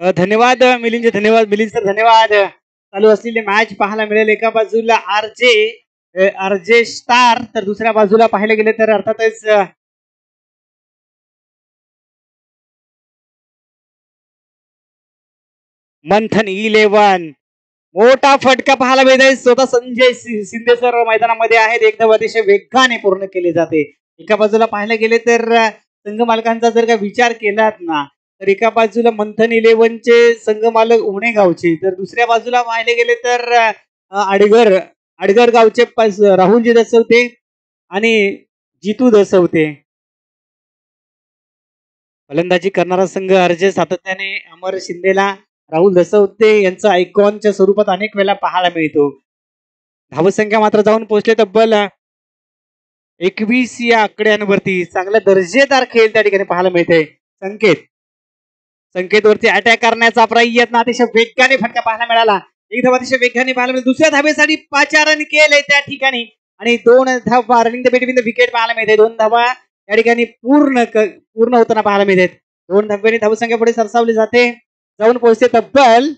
धन्यवाद मिलिंद, धन्यवाद मिलिंद सर, धन्यवाद. चालू असलेली मॅच पाहायला मिळेल. एका बाजूला आरजे स्टार, तर दुसऱ्या बाजूला पाहायला गेले तर अर्थातच मंथन 11. मोठा फटका पाहायला मिळत आहे. स्वतः संजय शिंदे सर मैदानामध्ये आहेत. एकदम अतिशय वेगाने पूर्ण केले जाते. एका बाजूला पाहायला गेले तर संघ मालकांचा जर का विचार केलात ना, तर एका बाजूला मंथन 11चे संघ मालक उणेगावचे, तर दुसऱ्या बाजूला पाहायला गेले तर आडगर गावचे राहुलजी दसवते आणि जितू दसवते. फलंदाजी करणारा संघ अर्जे सातत्याने अमर शिंदेला, राहुल दसवते यांचा आयकॉनच्या स्वरूपात अनेक वेळा पाहायला मिळतो. धावसंख्या मात्र जाऊन पोहोचले तब्बल 21 या आकड्यांवरती. चांगला दर्जेदार खेळ त्या ठिकाणी पाहायला मिळते. संकेतवरती अटॅक करण्याचा प्रयत्न, अतिशय वेगाने फटका पाहायला मिळाला. एक धाव अतिशय वेगाने पाहायला मिळाला. दुसऱ्या धावेसाठी 5 रन केले त्या ठिकाणी आणि 2 धावा running the between the wicket पाहायला मिळते. 2 धावा या ठिकाणी पूर्ण होताना पाहायला मिळते. 2 धाव्यांनी धावसंख्या पुढे सरसावली जाते, जाऊन पोहोचते तब्बल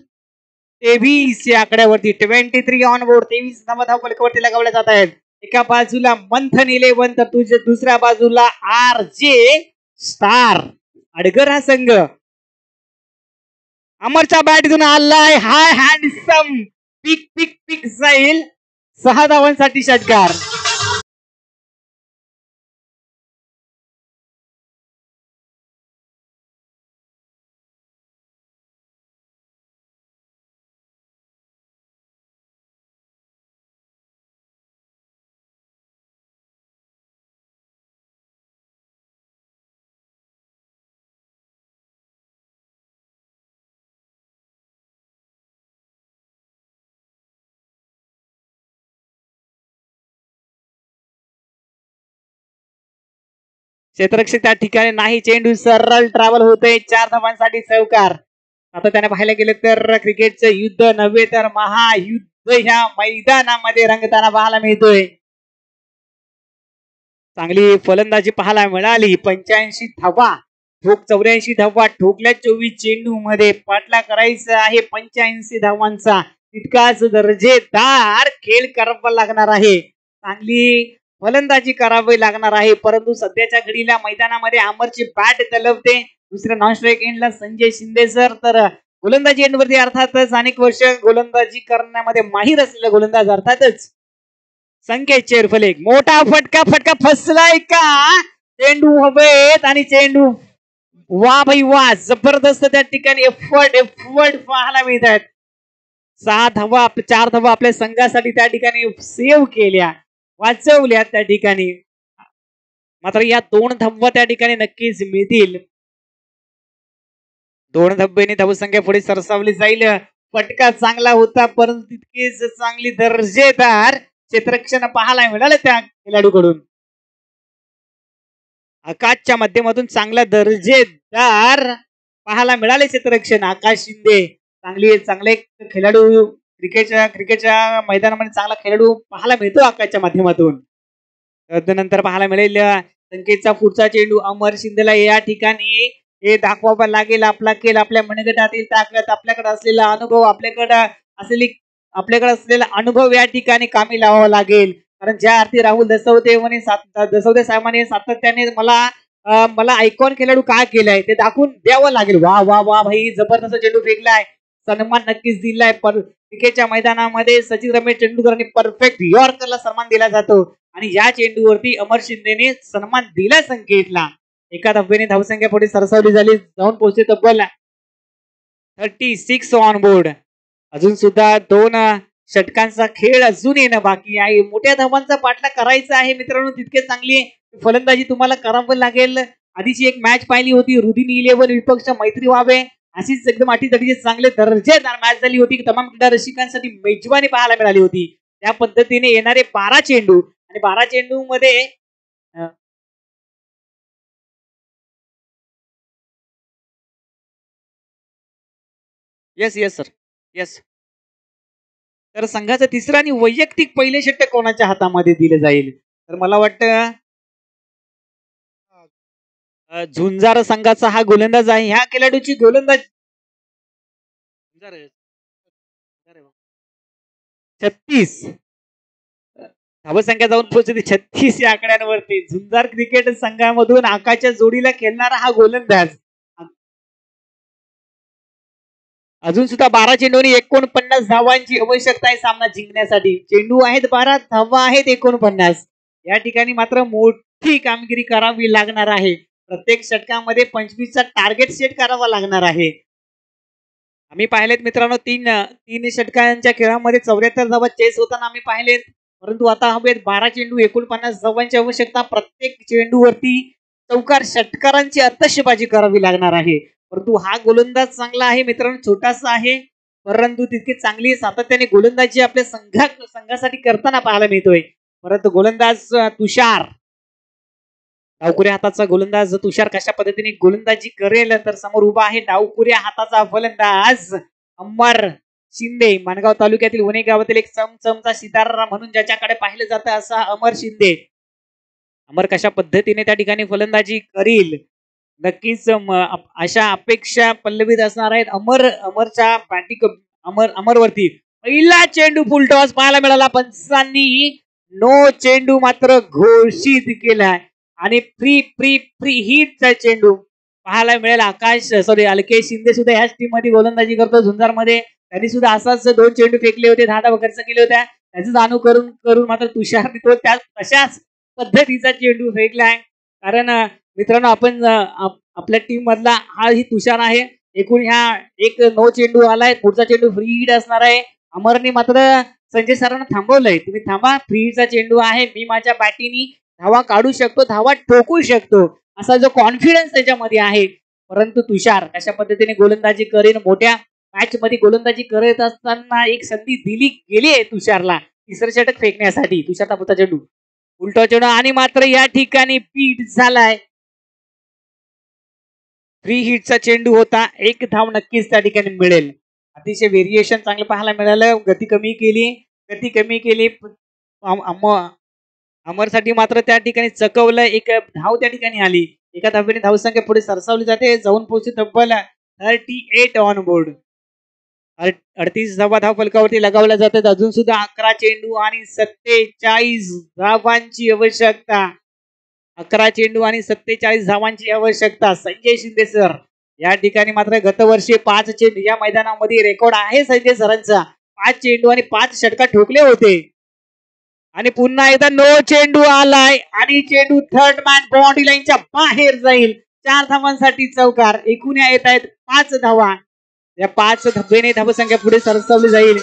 23 या आकड्यावरती. 23 ऑन बोर्ड. 23 धावा फलकावरती लगावल्या जात आहेत. एका बाजूला मंथन 11 तर तुझ्या दुसऱ्या बाजूला आरजे स्टार. अडगर हा संघ अमरच्या बॅटतून आलाय. हाय हँडसम पिक जाईल. 6 धावांसाठी षटकार. क्षेत्ररक्षक त्या ठिकाणी नाही. चेंडू सरळ ट्रॅव्हल होतोय. 4 धावांसाठी चौकार. आता त्याने पाहायला गेले तर क्रिकेटचं युद्ध नव्हे तर महायुद्ध ह्या मैदानामध्ये रंगताना पाहायला मिळतोय. चांगली फलंदाजी पाहायला मिळाली. 85 धावा ठोक 84 धावा ठोकल्या 24 चेंडू मध्ये पाठला करायचा आहे 85 धावांचा. तितकाच दर्जेदार खेळ करावा लागणार आहे. चांगली फलंदाजी करावी लागणार आहे. परंतु सध्याच्या घडीला मैदानामध्ये अमरची बॅट तलवते. दुसऱ्या नॉन स्ट्राईक एंडला संजय शिंदे सर, तर गोलंदाजी एंडवरती अर्थातच अनेक वर्ष गोलंदाजी करण्यामध्ये माहीर असलेला गोलंदाज अर्थातच संकेत चेरफले. मोठा फटका फसलाय का? चेंडू हवेत आणि चेंडू वा भाई वा, जबरदस्त त्या ठिकाणी एफर्ट पाहायला मिळत आहेत. 4 धावा आपल्या संघासाठी त्या ठिकाणी सेव्ह केल्या, वाचवल्या त्या ठिकाणी. मात्र या 2 धावा त्या ठिकाणी नक्कीच मिळतील. 2 धाब्याने धावसंख्या पुढे सरसावली जाईल. फटका चांगला होता, परंतु तितकीच चांगली दर्जेदार क्षेत्ररक्षण पाहायला मिळालं त्या खेळाडूकडून. आकाशच्या माध्यमातून चांगला दर्जेदार पाहायला मिळाले क्षेत्ररक्षण. आकाश शिंदे चांगले खेळाडू, क्रिकेटच्या मैदानामध्ये चांगला खेळाडू पाहायला मिळतो आकाशच्या माध्यमातून. त्यानंतर पाहायला मिळेल संकेतचा पुढचा चेंडू अमर शिंदेला. या ठिकाणी हे दाखवावा लागेल आपला खेळ, आपल्या मनगटातील ताकद, आपल्याकडे असलेला अनुभव, आपल्याकडे असलेला अनुभव या ठिकाणी कामी लावावा लागेल. कारण ज्या अर्थी राहुल दसवते साहेबांनी सातत्याने मला आयकॉन खेळाडू काय केलाय ते दाखवून द्यावं लागेल. वा वा वा भाई, जबरदस्त चेंडू फेकलाय, सन्मान नक्कीच दिलाय. क्रिकेटच्या मैदानामध्ये सचिन रमेश तेंडुलकरांनी परफेक्ट यॉर्करला सन्मान दिला जातो आणि या चेंडूवरती अमर शिंदेने सन्मान दिला संकेतला. एका धाब्याने धावसंख्या पुढे सरसावली झाली, जाऊन पोहोचते तब्बल 36 ऑन बोर्ड. अजून सुद्धा 2 षटकांचा खेळ अजून येणं बाकी आहे. मोठ्या धावांचा पाठला करायचा आहे मित्रांनो. तितके चांगली फलंदाजी तुम्हाला करावं लागेल. आधीची एक मॅच पाहिली होती, रुदिन 11 विपक्ष मैत्री व्हावे अशीच एकदम अटीतटीची चांगले दर्जेदार मॅच झाली होती. तमाम क्रीडा रसिकांसाठी मेजवानी पाहायला मिळाली होती. त्या पद्धतीने येणारे 12 चेंडू आणि 12 चेंडू मध्ये येस सर येस. तर संघाचा तिसरा आणि वैयक्तिक पहिले षटक कोणाच्या हातामध्ये दिले जाईल? तर मला वाटतं झुंजार संघाचा हा गोलंदाज आहे. ह्या खेळाडूची गोलंदाज 36 धावसंख्या जाऊन पोहोचली 36 या आकड्यांवरती. झुंजार क्रिकेट संघामधून आकाशच्या जोडीला खेळणारा हा गोलंदाज. अजून सुद्धा 12 चेंडूंनी 49 धावांची आवश्यकता आहे सामना जिंकण्यासाठी. चेंडू आहेत 12, धावा आहेत 49. या ठिकाणी मात्र मोठी कामगिरी करावी लागणार आहे. प्रत्येक षटकामध्ये 25चा टार्गेट सेट करावा लागणार आहे. आम्ही पाहिलेत मित्रांनो, 3 षटकांच्या खेळामध्ये 74 धावा चेस होताना आम्ही पाहिलेत. परंतु आता हवेत 12 चेंडू 49 धावांची आवश्यकता. प्रत्येक चेंडूवरती चौकार षटकारांची आतषबाजी करावी लागणार आहे. परंतु हा गोलंदाज चांगला आहे मित्रांनो, छोटासा आहे परंतु तितकी चांगली सातत्याने गोलंदाजी आपल्या संघासाठी करताना पाहायला मिळतोय. परंतु गोलंदाज तुषार, डावकुऱ्या हाताचा गोलंदाज तुषार कशा पद्धतीने गोलंदाजी करेल, तर समोर उभा आहे डावकुऱ्या हाताचा फलंदाज अमर शिंदे. माणगाव तालुक्यातील वणे गावातील एक चमचमचा सितारा म्हणून ज्याच्याकडे पाहिलं जातं असा अमर शिंदे. अमर कशा पद्धतीने त्या ठिकाणी फलंदाजी करील नक्कीच अशा अपेक्षा पल्लवीत असणार आहेत अमरच्या बॅटिंग. अमरवरती पहिला चेंडू फुल टॉस पाहायला मिळाला. पंचांनी नो चेंडू मात्र घोषित केलाय आणि फ्री हिटचा चेंडू पाहायला मिळेल. अलकेश शिंदे सुद्धा ह्याच टीम मध्ये गोलंदाजी करतो झुंजार मध्ये. त्यांनी सुद्धा असाच 2 चेंडू फेकले होते, 10 धावा खर्च केले होत्या. त्याच अनुकरण करून मात्र तुषार तशाच पद्धतीचा चेंडू फेकलाय. कारण मित्रांनो आपण आपल्या टीम मधला हा ही तुषार आहे. एकूण ह्या एक 9 चेंडू आलाय, पुढचा चेंडू फ्री हिट असणार आहे. अमरने मात्र संजय सरांना थांबवलंय, तुम्ही थांबा, फ्री हिटचा चेंडू आहे, मी माझ्या बॅटीने धावा काढू शकतो, धावा ठोकू शकतो असा जो कॉन्फिडन्स त्याच्यामध्ये आहे. परंतु तुषार कशा पद्धतीने गोलंदाजी करेन, मोठ्या मॅच मध्ये गोलंदाजी करत असताना एक संधी दिली गेली आहे तुषारला तिसरं षटक फेकण्यासाठी. तुषारचा पुढचा चेंडू उलटा चेंडू आणि मात्र या ठिकाणी पीट झालाय. फ्री हिटचा चेंडू होता, 1 धाव नक्कीच त्या ठिकाणी मिळेल. अतिशय व्हेरिएशन चांगलं पाहायला मिळालं. गती कमी केली अमरसाठी मात्र त्या ठिकाणी चकवलं, 1 धाव त्या ठिकाणी आली. एका धावेने धावसंख्या पुढे सरसावली जाते, जाऊन पोहोचते तब्बल 38 ऑन बोर्ड. 38 धावा धाव फलकावरती लगावल्या जातात. अजून सुद्धा 11 चेंडू आणि 47 धावांची आवश्यकता. 11 चेंडू आणि 47 धावांची आवश्यकता. संजय शिंदे सर या ठिकाणी मात्र गतवर्षी 5 चेंडू या मैदानामध्ये रेकॉर्ड आहे संजय सरांचा. 5 चेंडू आणि 5 षटकार ठोकले होते. आणि पुन्हा एकदा नो चेंडू आलाय आणि चेंडू थर्ड मॅन बाउंड्री लाईनच्या बाहेर जाईल. 4 धावांसाठी चौकार. एकूण येत आहेत 5 धावा. या 5 धावेने धावसंख्या पुढे सरसावली जाईल.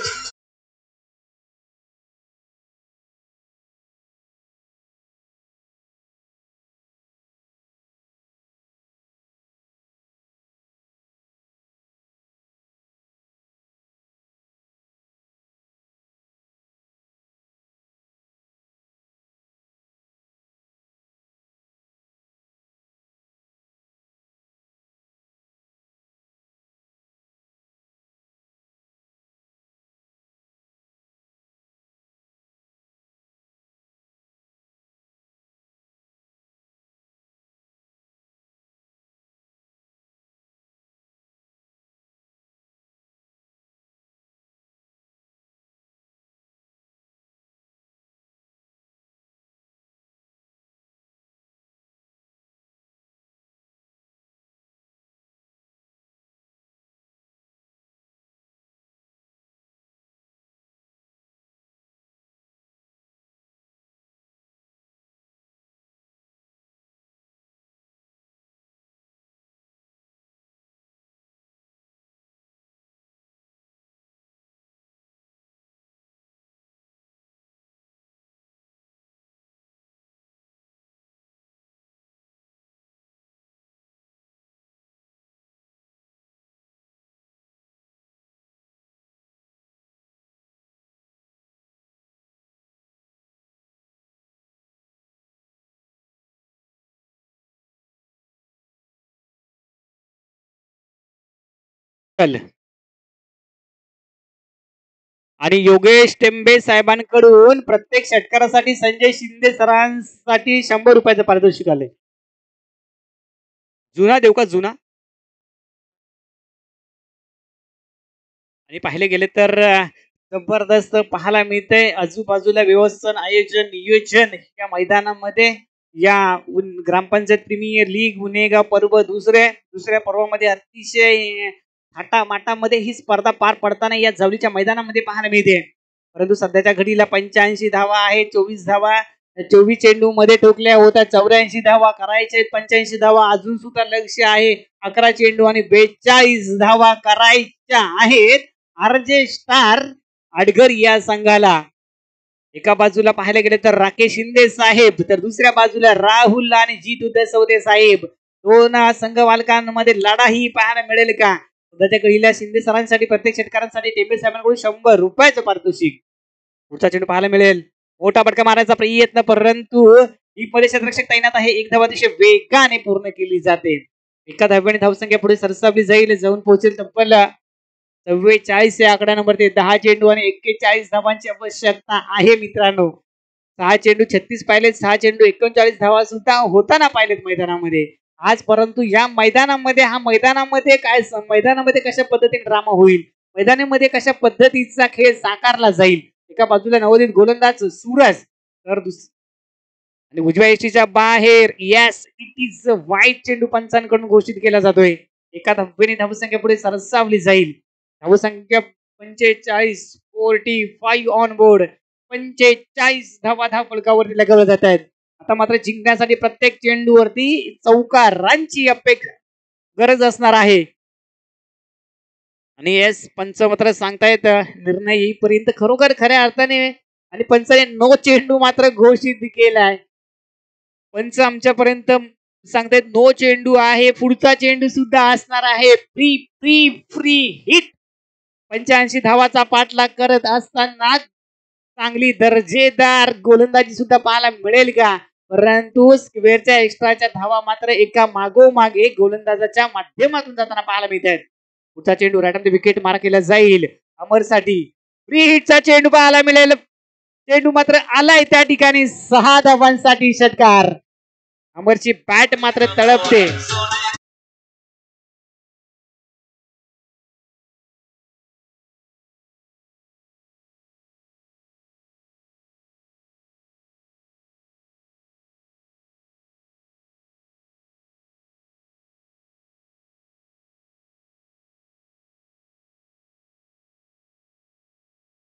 आणि योगेश टेंबे साहेबांकडून प्रत्येक षटकारासाठी संजय शिंदे सरांसाठी 100 रुपयाचं पारितोषिक आले. जुना देऊ का जुना? आणि पाहिले गेले तर जबरदस्त पाहायला मिळतंय. आजूबाजूला व्यवस्थापन आयोजन नियोजन या मैदानामध्ये या ग्रामपंचायत प्रीमियर लीग उनेगाव पर्व दुसऱ्या पर्वामध्ये अतिशय थाटामाटामध्ये ही स्पर्धा पार पडताना या जवळच्या मैदानामध्ये पाहायला मिळते. परंतु सध्याच्या घडीला 85 धावा आहे. 24 धावा 24 चेंडू मध्ये ठोकल्या होत्या. 84 धावा करायच्या आहेत. 85 धावा अजून सुद्धा लक्ष आहे. 11 चेंडू आणि 42 धावा करायच्या आहेत आरजे स्टार आडगर या संघाला. एका बाजूला पाहायला गेले तर राकेश शिंदे साहेब, तर दुसऱ्या बाजूला राहुल आणि जीत उदय साहेब. दोन संघ मालकांमध्ये लढाई पाहायला मिळेल का? सध्याच्या घडीला शिंदे सरांसाठी प्रत्येक षटकारांसाठी टेंबे साहेबांकडून 100 रुपयाचं पारितोषिक. पुढचा चेंडू पाहायला मिळेल. मोठा फटका मारायचा प्रयत्न, परंतु ही मध्ये क्षेत्ररक्षक तैनात आहे. एक धावा अतिशय वेगाने पूर्ण केली जाते. एका धाव्याने धावसंख्या पुढे सरसावली जाईल. जाऊन पोहोचेल तब्बल 44 या आकड्यावरती. 10 चेंडू आणि 41 धावांची आवश्यकता आहे मित्रांनो. 6 चेंडू 36 पाहिलेत. 6 चेंडू 39 धावा सुद्धा होताना पाहिलेत मैदानामध्ये आज. परंतु या मैदानामध्ये कशा पद्धतीने ड्रामा होईल, मैदानामध्ये कशा पद्धतीचा खेळ साकारला जाईल. एका बाजूला नवोदित गोलंदाज सूरज, तर आणि उजव्या यष्टीच्या बाहेर यस इट इज वाईट चेंडू पंचांकडून घोषित केला जातोय. एका धावेने धावसंख्या पुढे सरसावली जाईल. धावसंख्या 45 45 ऑन बोर्ड. 45 धावा धाव फलकावरती लगावल्या जात आहेत. आता मात्र जिंकण्यासाठी प्रत्येक चेंडूवरती चौकारांची गरज असणार आहे. आणि येस पंच मात्र सांगतायत निर्णय येईपर्यंत खरोखर खऱ्या अर्थाने, आणि पंचाने नो चेंडू मात्र घोषित केलाय. पंच आमच्यापर्यंत सांगतायत नो चेंडू आहे. पुढचा चेंडू सुद्धा असणार आहे. Free free free hit. 85 धावाचा पाठलाग करत असताना चांगली दर्जेदार गोलंदाजी सुद्धा पाहायला मिळेल का? परंतु स्क्वेअरच्या एक्स्ट्राच्या धावा मात्र एका मागोमाग एक गोलंदाजाच्या माध्यमातून जाताना पाहायला मिळत आहेत. पुढचा चेंडू राईट ऑन द विकेट मारा केला जाईल अमरसाठी. फ्री हिटचा चेंडू पाहायला मिळेल. चेंडू मात्र आलाय त्या ठिकाणी. 6 धावांसाठी षटकार. अमरची बॅट मात्र तळपते.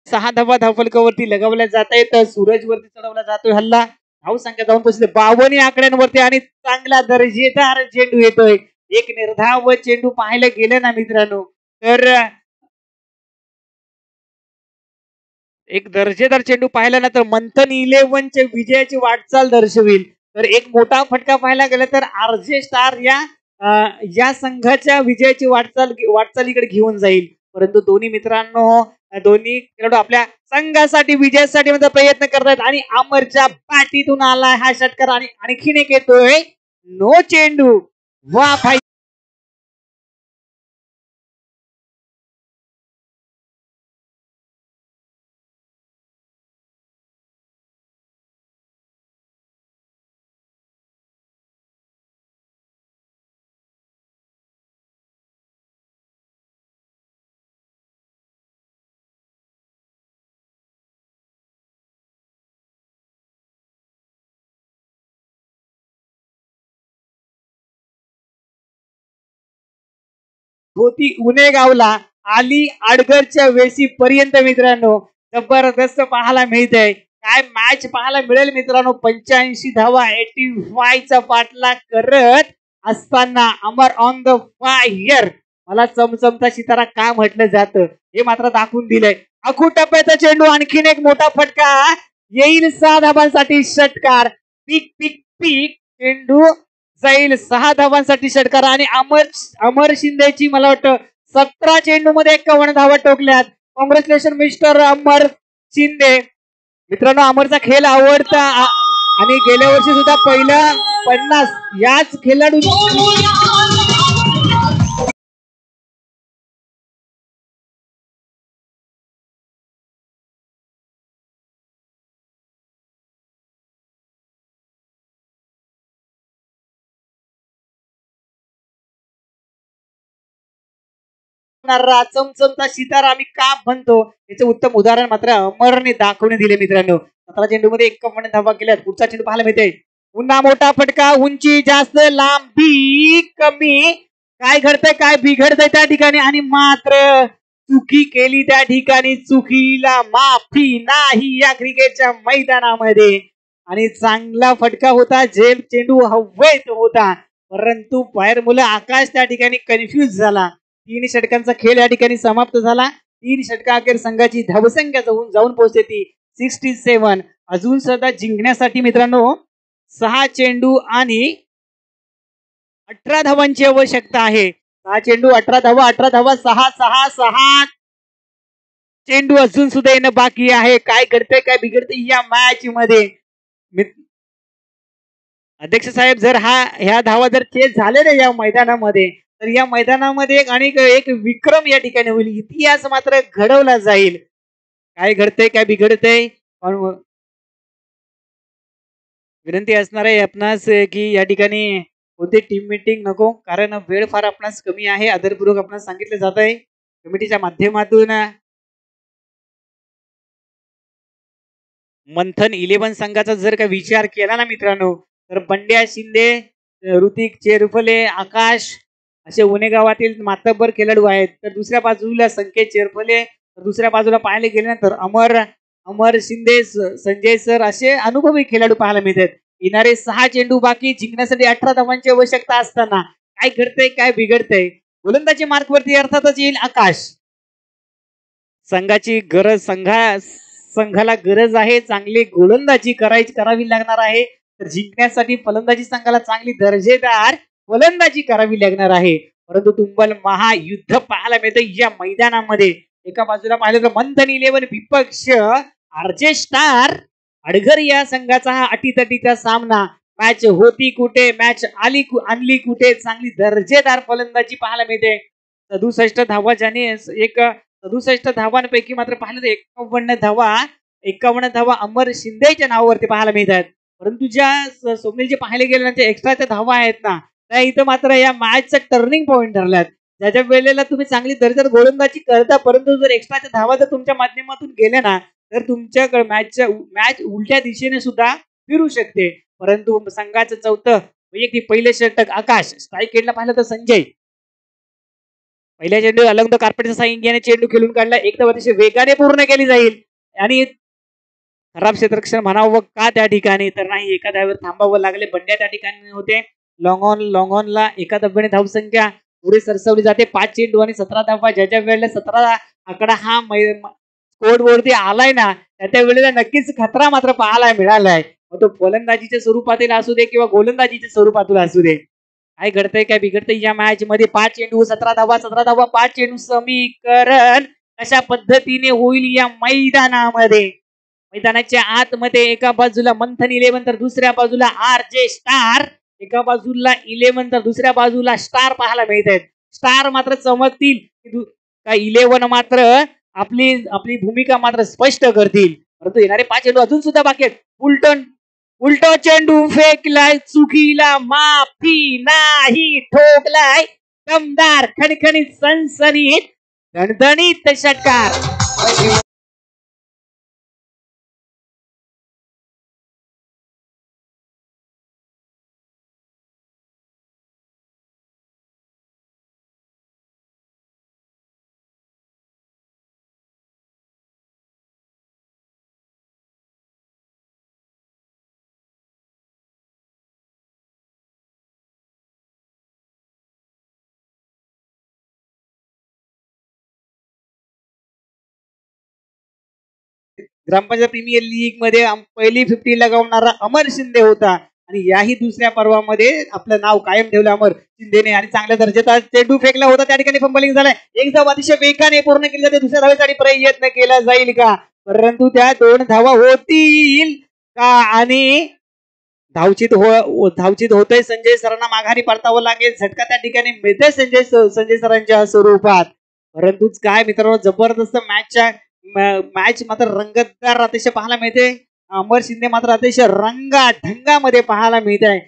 सहा धावा धावफलकावरती लगावल्या जात आहेत. सूरज वरती चढवला जातोय हल्ला. धाव संख्या जाऊन पोहोचले 52 आकड्यांवरती आणि चांगला दर्जेदार चेंडू येतोय. एक निर्धाव चेंडू पाहायला गेलं ना मित्रांनो तर एक दर्जेदार चेंडू पाहिला ना तर मंथन 11चे विजयाची वाटचाल दर्शवेल. तर एक मोठा फटका पाहायला गेला तर आरजे स्टार या संघाच्या विजयाची वाटचालीकडे घेऊन जाईल. परंतु दोन्ही मित्रांनो दोन्ही खेळाडू आपल्या संघासाठी विजयासाठी प्रयत्न करतात आणि अमरच्या पाठीतून आलाय हा षटकार आणि आणखीन एक येतोय नो चेंडू. वा भाई होती उनेगावला आली आडगरच्या वेशी पर्यंत मित्रांनो जबरदस्त पाहायला मिळतंय. काय मॅच पाहायला मिळेल मित्रांनो. 85 धावा 85 चा पाठलाग करत असताना अमर ऑन द फायर. मला चमचमता सितारा का म्हटलं जातं हे मात्र दाखवून दिलंय. अखू टप्प्याचा चेंडू आणखीन एक मोठा फटका येईल 6 धावांसाठी षटकार. पीक पीक पीक चेंडू जाईल 6 धावांसाठी षटकार आणि अमर शिंदेची मला वाटतं 17 चेंडू मध्ये 51 धावा टोकल्यात. कॉंग्रॅच्युलेशन मिस्टर अमर शिंदे. मित्रांनो अमरचा खेळ आवडता आणि गेल्या वर्षी सुद्धा पहिला 50 याच खेळाडू चमचमता सितारा आम्ही का म्हणतो याचं उत्तम उदाहरण मात्र अमरने दाखवून दिले मित्रांनो. 17 चेंडू मध्ये 51 धावा केल्यात. पुढचा चेंडू पाहायला मिळते पुन्हा मोठा फटका उंची जास्त लांबी कमी. काय घडतंय काय बिघडतंय त्या ठिकाणी आणि मात्र चुकी केली त्या ठिकाणी चुकीला माफी नाही या क्रिकेटच्या मैदानामध्ये. आणि चांगला फटका होता झेल चेंडू हवेत होता परंतु बाहेर मुलं आकाश त्या ठिकाणी कन्फ्युज झाला. 3 षटकांचा खेळ या ठिकाणी समाप्त झाला. 3 षटकाखेर संघाची धावसंख्या जाऊन पोहोचते ती 67. अजून सुद्धा जिंकण्यासाठी मित्रांनो 6 चेंडू आणि 18 धावांची आवश्यकता आहे. 6 चेंडू 18 धावा 18 धावा 6 चेंडू अजून सुद्धा येणं बाकी आहे. काय घडतंय काय बिघडतंय या मॅच मध्ये अध्यक्ष साहेब जर ह्या धावा जर चेस झाले ना या मैदानामध्ये तर या मैदानामध्ये एक विक्रम या ठिकाणी होईल. इतिहास मात्र घडवला जाईल. काय घडतंय काय बिघडतंय विनंती असणार आहे आपणास की या ठिकाणी कोणती टीम मीटिंग नको कारण वेळ फार आपणास कमी आहे. आदरपूर्वक आपणास सांगितलं जात आहे कमिटीच्या माध्यमातून. मंथन 11 संघाचा जर का विचार केला ना मित्रांनो तर बंड्या शिंदे ऋतिक चेरफले आकाश असे उनेगावातील मातब्बर खेळाडू आहेत. तर दुसऱ्या बाजूला संकेत चेरफले तर दुसऱ्या बाजूला पाहायला गेले तर अमर शिंदे संजय सर असे अनुभवी खेळाडू पाहायला मिळतात. येणारे 6 चेंडू बाकी जिंकण्यासाठी 18 धावांची आवश्यकता असताना काय घडतंय काय बिघडतंय. गोलंदाजी मार्कवरती अर्थातच येईल आकाश. संघाची गरज संघाला गरज आहे चांगली गोलंदाजी करावी लागणार आहे. तर जिंकण्यासाठी फलंदाजी संघाला चांगली दर्जेदार फलंदाजी करावी लागणार आहे. परंतु तुंबल महायुद्ध पाहायला मिळतं या मैदानामध्ये. एका बाजूला पाहिलं तर मंथन 11 विपक्ष आरजे स्टार अडघर या संघाचा हा अटीतटीचा सामना. मॅच होती कुठे मॅच आणली कुठे चांगली दर्जेदार फलंदाजी पाहायला मिळते. 67 धावा ज्याने 67 धावांपैकी मात्र पाहिलं तर 51 धावा अमर शिंदेच्या नावावरती पाहायला मिळतात. परंतु ज्या स्वप्नील जे पाहिले गेले ना ते एक्स्ट्राच्या धावा आहेत ना त्या इथं मात्र या मॅचचा टर्निंग पॉईंट ठरल्यात. ज्याच्या वेळेला तुम्ही चांगली दर्जेदार गोलंदाजी करता परंतु जर एक्स्ट्राच्या धावा जर तुमच्या माध्यमातून गेल्या ना तर तुमच्याकडे मॅच उलट्या दिशेने सुद्धा फिरू शकते. परंतु संघाचं चौथं वैयक्तिक पहिले षटक आकाश स्ट्राईक केला पाहिलं तर संजय पहिल्या चेंडू अलंग द कार्पेटच्या साह्याने चेंडू खेळून काढला एकदम अतिशय वेगाने पूर्ण केली जाईल आणि खराब क्षेत्ररक्षण म्हणावं का त्या ठिकाणी तर नाही एका धावेवर थांबावं लागले. बंड्या त्या ठिकाणी होते. लॉंग ऑनला एका धावेने धावसंख्या पुढे सरसवली जाते. 5 चेंडू आणि 17 धावा ज्याच्या वेळेला 17 आकडा हा स्कोर वरती आलाय ना त्या वेळेला नक्कीच खतरा मात्र पाहायला मिळालाय. मग तो फलंदाजीच्या स्वरूपातील असू दे किंवा गोलंदाजीच्या स्वरूपातील असू दे. काय घडतंय काय बिघडतंय या मॅच मध्ये 5 चेंडू 17 धावा 5 चेंडू समीकरण अशा पद्धतीने होईल या मैदानामध्ये. मैदानाच्या आतमध्ये एका बाजूला मंथन 11 तर दुसऱ्या बाजूला आर जे स्टार. एका बाजूला 11 तर दुसऱ्या बाजूला स्टार पाहायला मिळत आहेत. स्टार मात्र चमकतील का 11 मात्र आपली आपली भूमिका मात्र स्पष्ट करतील. परंतु येणारे 5 चेंडू अजून सुद्धा बाकी आहेत. उलटो चेंडू फेकलाय चुकीला माफी नाही ठोकलाय दमदार खणखणीत सनसनीत दणदणीत षटकार. ग्रामपंचायत प्रीमियर लीग मध्ये पहिली 50 लगावणारा अमर शिंदे होता आणि याही दुसऱ्या पर्वामध्ये आपलं नाव कायम ठेवलं अमर शिंदेने आणि चांगल्या दर्जाचा चेंडू फेकला होता. त्या ठिकाणी फंबलिंग झालाय. एक धाव अतिशय वेगाने पूर्ण केली जाते. दुसऱ्या धावेसाठी प्रयत्न केला जाईल का परंतु त्या 2 धावा होतील का आणि धावचित होतोय. संजय सरांना माघारी परतावं लागेल. झटका त्या ठिकाणी मिळते संजय सरांच्या स्वरूपात. परंतु काय मित्रांनो जबरदस्त मॅच मात्र रंगतदार अतिशय पाहायला मिळते. अमर शिंदे मात्र अतिशय ढंगामध्ये पाहायला मिळत आहे.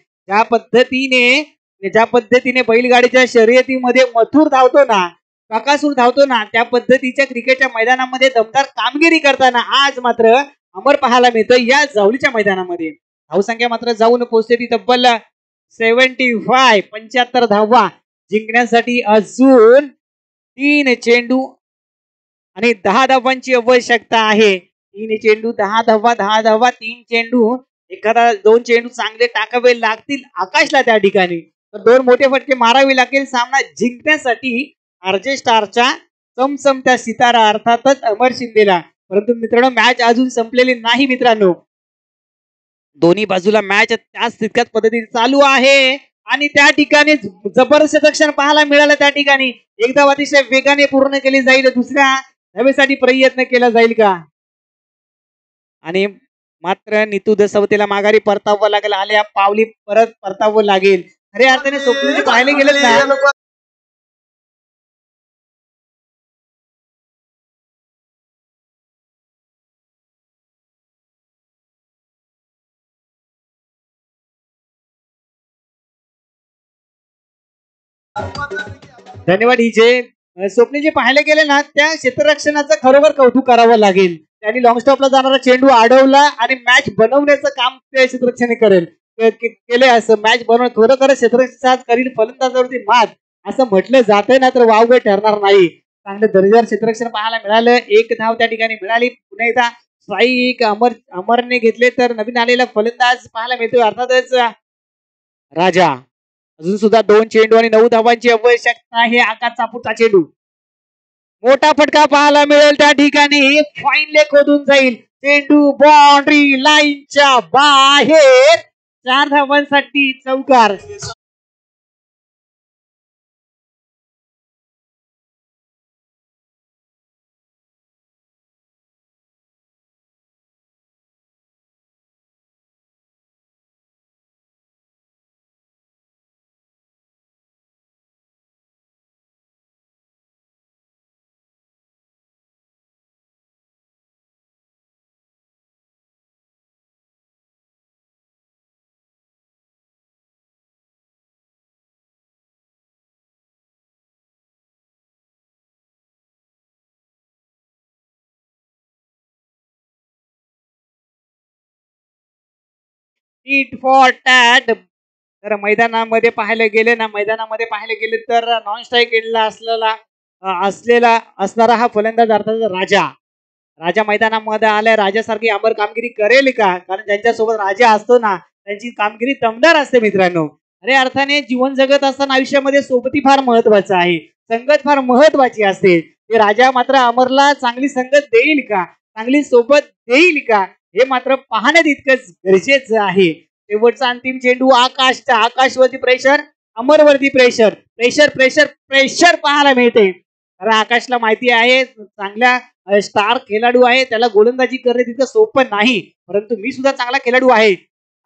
ज्या पद्धतीने बैलगाडीच्या शर्यतीमध्ये मथुर धावतो ना बकासूर धावतो ना त्या पद्धतीच्या क्रिकेटच्या मैदानामध्ये दमदार कामगिरी करताना आज मात्र अमर पाहायला मिळतं या जावलीच्या मैदानामध्ये. धावसंख्या मात्र जाऊन पोहोचते ती तब्बल 75 धावा जिंकण्यासाठी अजून 3 चेंडू आणि 10 धावांची आवश्यकता आहे. 3 चेंडू 10 धावा 3 चेंडू एखादा 2 चेंडू चांगले टाकावे लागतील आकाशला त्या ठिकाणी तर 2 मोठे फटके मारावे लागेल सामना जिंकण्यासाठी आरजे स्टारच्या चमचमत्या सितारा अर्थातच अमर शिंदेला. परंतु मित्रांनो मॅच अजून संपलेली नाही मित्रांनो. दोन्ही बाजूला मॅच त्याच तितक्याच पद्धतीने चालू आहे आणि त्या ठिकाणी जबरदस्त रक्षण पाहायला मिळालं. त्या ठिकाणी एकदा अतिशय वेगाने पूर्ण केली जाईल. दुसऱ्या धावेसाठी प्रयत्न केला जाईल का आणि मात्र नितू दसवतेला माघारी परतावं लागेल. आल्या पावली परत परतावं लागेल. खऱ्या अर्थाने स्वप्नील पाहिले गेलेत ना धन्यवाद डीजे. स्वप्नील जे पाहायला गेले ना त्या क्षेत्ररक्षणाचं खरोखर कौतुक करावं लागेल. त्यांनी लॉंग स्टॉपला जाणारा चेंडू अडवला आणि मॅच बनवण्याचं काम त्या क्षेत्ररक्षणे केले. असं मॅच बनवणं खरोखर क्षेत्ररक्षण करील फलंदाजावरती मात असं म्हटलं जातंय ना तर वावगं ठरणार नाही. चांगलं दर्जेदार क्षेत्ररक्षण पाहायला मिळालं. 1 धाव त्या ठिकाणी मिळाली. पुन्हा एकदा स्ट्राईक अमरने घेतले तर नवीन आलेला फलंदाज पाहायला मिळतोय अर्थातच राजा. अजून सुद्धा 2 चेंडू आणि 9 धावांची आवश्यकता आहे. आकाश चापूरचा चेंडू मोठा फटका पाहायला मिळेल. त्या ठिकाणी फाईन लेग खोदून जाईल. चेंडू बाउंड्री लाईनच्या बाहेर 4 धावांसाठी चौकार. Tit for tat. तर मैदानामध्ये मैदानामध्ये पाहायला गेले तर नॉन स्ट्राईक एंडला असलेला असणारा हा फलंदाज अर्थात राजा मैदानामध्ये आलाय. राजासारखी अमर कामगिरी करेल का? कारण ज्यांच्यासोबत राजा असतो ना त्यांची कामगिरी दमदार असते मित्रांनो. अरे अर्थाने जीवन जगत असताना आयुष्यामध्ये सोबती फार महत्वाचं आहे, संगत फार महत्वाची असते. ते राजा मात्र अमरला चांगली संगत देईल का, चांगली सोबत देईल का, हे मात्र पाहण्यात इतकंच गरजेचं आहे. शेवटचा अंतिम चेंडू आकाशवरती प्रेशर, अमरवरती प्रेशर प्रेशर प्रेशर प्रेशर पाहायला मिळते. कारण आकाशला माहिती आहे चांगल्या स्टार खेळाडू आहे, त्याला गोलंदाजी करणे तितकं सोपं नाही, परंतु मी सुद्धा चांगला खेळाडू आहे.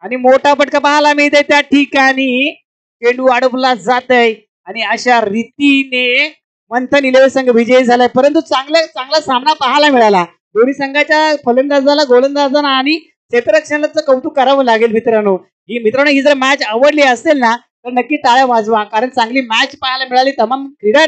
आणि मोठा फटका पाहायला मिळते त्या ठिकाणी. चेंडू अडवला जात आहे आणि अशा रीतीने मंथन 11 संघ विजयी झालाय. परंतु चांगला सामना पाहायला मिळाला. दोन्ही संघाच्या फलंदाजाला, गोलंदाजांना आणि क्षेत्ररक्षणाचं कौतुक करावं लागेल मित्रांनो. ही जर मॅच आवडली असेल ना तर नक्की टाळ्या वाजवा, कारण चांगली मॅच पाहायला मिळाली. तमाम क्रीडा